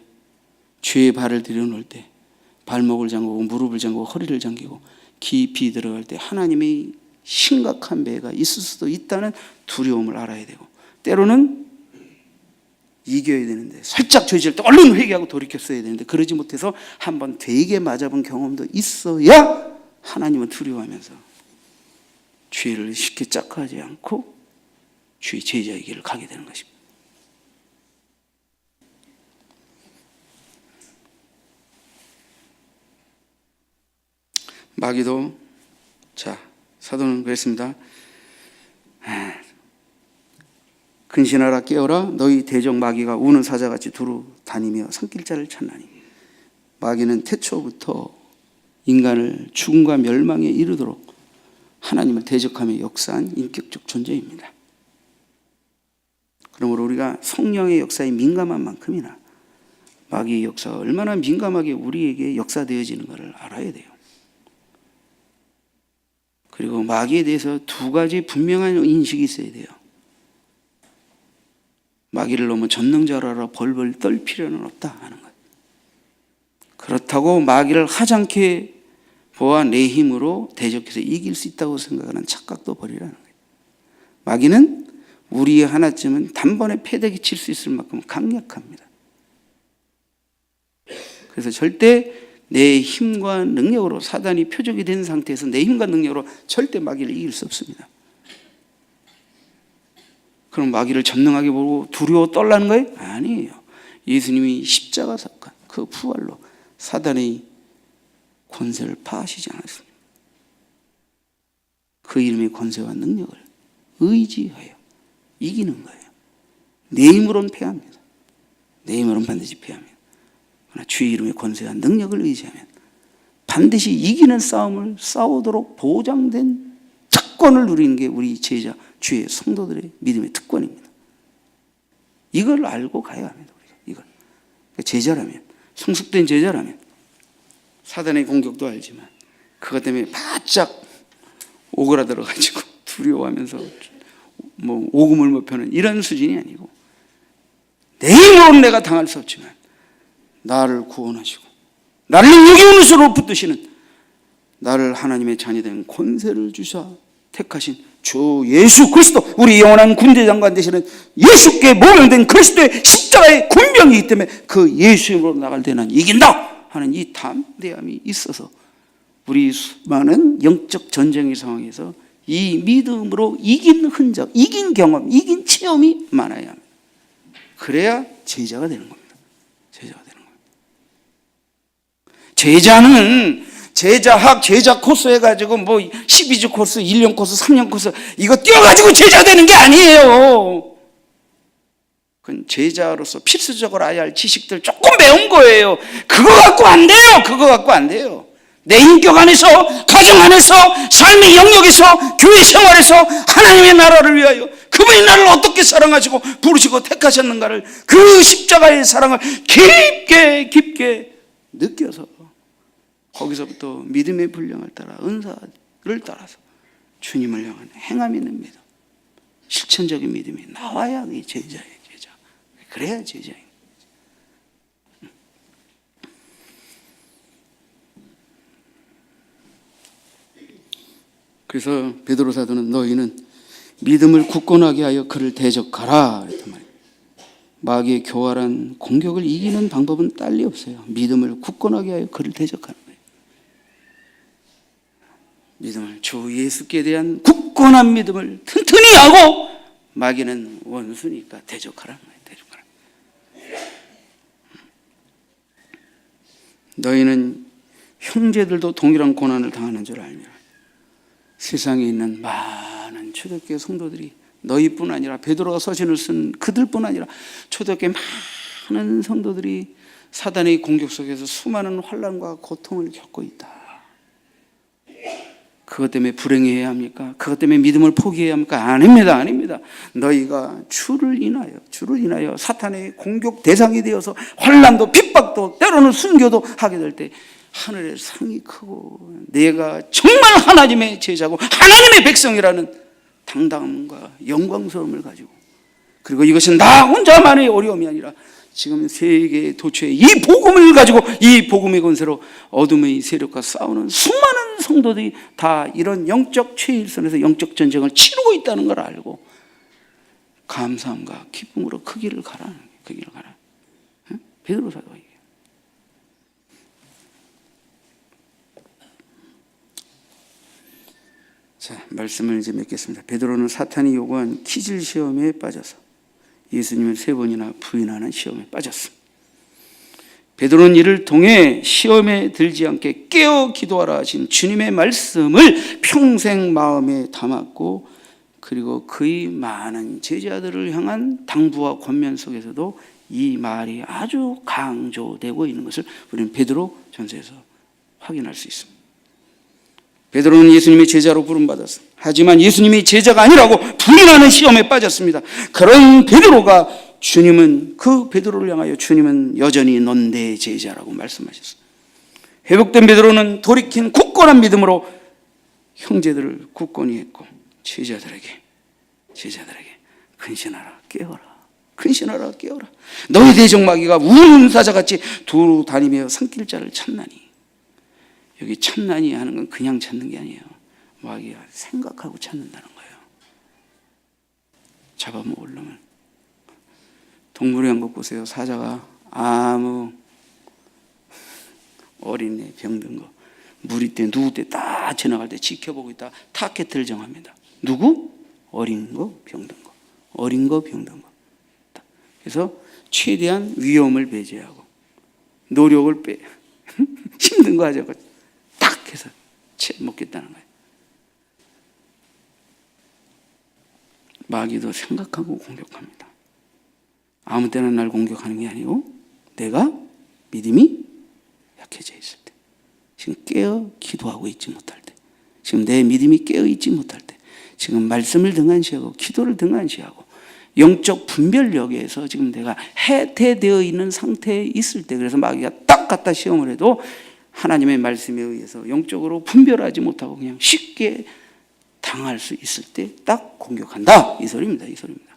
죄의 발을 들여놓을 때 발목을 잠그고 무릎을 잠그고 허리를 잠기고 깊이 들어갈 때 하나님의 심각한 배가 있을 수도 있다는 두려움을 알아야 되고, 때로는 이겨야 되는데 살짝 죄질 때 얼른 회개하고 돌이켰어야 되는데 그러지 못해서 한번 되게 맞아본 경험도 있어야 하나님은 두려워하면서 죄를 쉽게 짝하지 않고 주의 제자의 길을 가게 되는 것입니다. 마귀도, 자, 사도는 그랬습니다. 근신하라 깨어라, 너희 대적 마귀가 우는 사자같이 두루 다니며 산길자를 찾나니. 마귀는 태초부터 인간을 죽음과 멸망에 이르도록 하나님을 대적하며 역사한 인격적 존재입니다. 그러므로 우리가 성령의 역사에 민감한 만큼이나 마귀의 역사가 얼마나 민감하게 우리에게 역사되어지는가를 알아야 돼요. 그리고 마귀에 대해서 두 가지 분명한 인식이 있어야 돼요. 마귀를 너무 전능자로 알아 벌벌 떨 필요는 없다 하는 것. 그렇다고 마귀를 하찮게 보아 내 힘으로 대적해서 이길 수 있다고 생각하는 착각도 버리라는 거예요. 마귀는 우리 하나쯤은 단번에 패대기 칠 수 있을 만큼 강력합니다. 그래서 절대 내 힘과 능력으로, 사단이 표적이 된 상태에서 내 힘과 능력으로 절대 마귀를 이길 수 없습니다. 그럼 마귀를 전능하게 보고 두려워 떨라는 거예요? 아니에요. 예수님이 십자가 사건, 그 부활로 사단의 권세를 파하시지 않았습니다. 그 이름의 권세와 능력을 의지하여 이기는 거예요. 내 힘으로는 패합니다. 내 힘으로는 반드시 패합니다. 그러나 주의 이름의 권세와 능력을 의지하면 반드시 이기는 싸움을 싸우도록 보장된 특권을 누리는 게 우리 제자, 주의 성도들의 믿음의 특권입니다. 이걸 알고 가야 합니다. 우리가 이걸. 제자라면, 성숙된 제자라면 사단의 공격도 알지만 그것 때문에 바짝 오그라들어가지고 두려워하면서 뭐 오금을 못 펴는 이런 수준이 아니고, 내 힘으로는 내가 당할 수 없지만 나를 구원하시고 나를 유기운을 수로 붙드시는, 나를 하나님의 자녀된 권세를 주사 택하신 주 예수 그리스도, 우리 영원한 군대장관 되시는 예수께 모명된 그리스도의 십자가의 군병이기 때문에 그 예수님으로 나갈 때 난 이긴다 하는 이 담대함이 있어서 우리 수많은 영적 전쟁의 상황에서 이 믿음으로 이긴 흔적, 이긴 경험, 이긴 체험이 많아야 합니다. 그래야 제자가 되는 겁니다. 제자가 되는 겁니다. 제자는 제자학, 제자 코스 해가지고 뭐 12주 코스, 1년 코스, 3년 코스 이거 뛰어가지고 제자 되는 게 아니에요. 그건 제자로서 필수적으로 알아야 할 지식들 조금 배운 거예요. 그거 갖고 안 돼요. 그거 갖고 안 돼요. 내 인격 안에서, 가정 안에서, 삶의 영역에서, 교회 생활에서 하나님의 나라를 위하여 그분이 나를 어떻게 사랑하시고 부르시고 택하셨는가를, 그 십자가의 사랑을 깊게 깊게 느껴서 거기서부터 믿음의 분량을 따라, 은사를 따라서 주님을 향한 행함 있는 믿음, 실천적인 믿음이 나와야 이 제자예요. 제자. 그래야 제자예요. 그래서 베드로 사도는 너희는 믿음을 굳건하게 하여 그를 대적하라 그랬단 말이에요. 마귀의 교활한 공격을 이기는 방법은 딸리 없어요. 믿음을 굳건하게 하여 그를 대적하는 거예요. 믿음을, 주 예수께 대한 굳건한 믿음을 튼튼히 하고, 마귀는 원수니까 대적하라는 거예요. 대적하라. 너희는 형제들도 동일한 고난을 당하는 줄 알며 세상에 있는 많은 초대교회 성도들이, 너희뿐 아니라 베드로가 서신을 쓴 그들뿐 아니라 초대교회 많은 성도들이 사단의 공격 속에서 수많은 환난과 고통을 겪고 있다. 그것 때문에 불행해야 합니까? 그것 때문에 믿음을 포기해야 합니까? 아닙니다. 아닙니다. 너희가 주를 인하여 사탄의 공격 대상이 되어서 환난도 핍박도 때로는 순교도 하게 될 때 하늘의 상이 크고 내가 정말 하나님의 제자고 하나님의 백성이라는 당당함과 영광스러움을 가지고, 그리고 이것은 나 혼자만의 어려움이 아니라 지금 세계 도처에 이 복음을 가지고 이 복음의 권세로 어둠의 세력과 싸우는 수많은 성도들이 다 이런 영적 최일선에서 영적 전쟁을 치르고 있다는 걸 알고 감사함과 기쁨으로 그 길을 가라는 거예요. 그 길을 가라. 응? 베드로 사도가 얘기해요. 자, 말씀을 이제 맺겠습니다. 베드로는 사탄이 요구한 키질 시험에 빠져서 예수님을 3번이나 부인하는 시험에 빠졌습니다. 베드로는 이를 통해 시험에 들지 않게 깨어 기도하라 하신 주님의 말씀을 평생 마음에 담았고, 그리고 그의 많은 제자들을 향한 당부와 권면 속에서도 이 말이 아주 강조되고 있는 것을 우리는 베드로 전서에서 확인할 수 있습니다. 베드로는 예수님의 제자로 부름받았습니다. 하지만 예수님이 제자가 아니라고 부인하는 시험에 빠졌습니다. 그런 베드로가 주님은 그 베드로를 향하여 주님은 여전히 넌 내 제자라고 말씀하셨습니다. 회복된 베드로는 돌이킨 굳건한 믿음으로 형제들을 굳건히 했고 제자들에게 근신하라 깨어라, 근신하라 깨어라. 너희 대적마귀가 우는 사자같이 두루 다니며 산길자를 찾나니. 여기 찾나니 하는 건 그냥 찾는 게 아니에요. 마귀가 생각하고 찾는다는 거예요. 잡아먹으려면. 동물의 왕국 보세요. 사자가 아무 어린애 병든 거 무리 때 누구 때 딱 지나갈 때 지켜보고 있다 타겟을 정합니다. 누구? 어린 거 병든 거, 어린 거 병든 거. 그래서 최대한 위험을 배제하고 노력을 힘든 거 하자고 딱 해서 채 먹겠다는 거예요. 마귀도 생각하고 공격합니다. 아무 때나 날 공격하는 게 아니고 내가 믿음이 약해져 있을 때, 지금 깨어 기도하고 있지 못할 때, 지금 내 믿음이 깨어 있지 못할 때, 지금 말씀을 등한시하고 기도를 등한시하고 영적 분별력에서 지금 내가 해태되어 있는 상태에 있을 때, 그래서 마귀가 딱 갖다 시험을 해도 하나님의 말씀에 의해서 영적으로 분별하지 못하고 그냥 쉽게 당할 수 있을 때 딱 공격한다, 이 소리입니다. 이 소리입니다.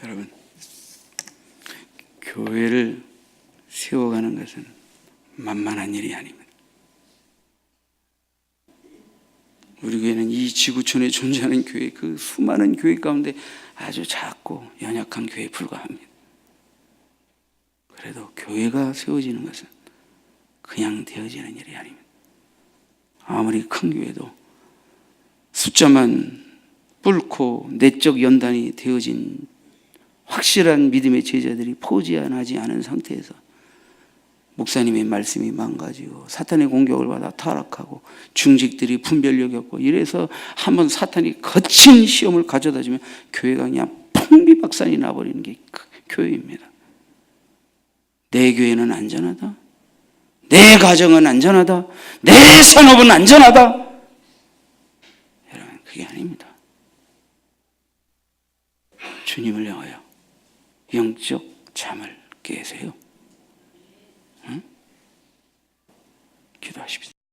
여러분, 교회를 세워가는 것은 만만한 일이 아닙니다. 우리 교회는 이 지구촌에 존재하는 교회, 그 수많은 교회 가운데 아주 작고 연약한 교회에 불과합니다. 그래도 교회가 세워지는 것은 그냥 되어지는 일이 아닙니다. 아무리 큰 교회도 숫자만 뿔고 내적 연단이 되어진 확실한 믿음의 제자들이 포지하지 않은 상태에서 목사님의 말씀이 망가지고 사탄의 공격을 받아 타락하고 중직들이 분별력이 없고 이래서 한번 사탄이 거친 시험을 가져다 주면 교회가 그냥 풍비박산이 나버리는 게 교회입니다. 내 교회는 안전하다, 내 가정은 안전하다, 내 산업은 안전하다, 여러분 그게 아닙니다. 주님을 향하여 영적 잠을 깨세요. 응? 기도하십시오.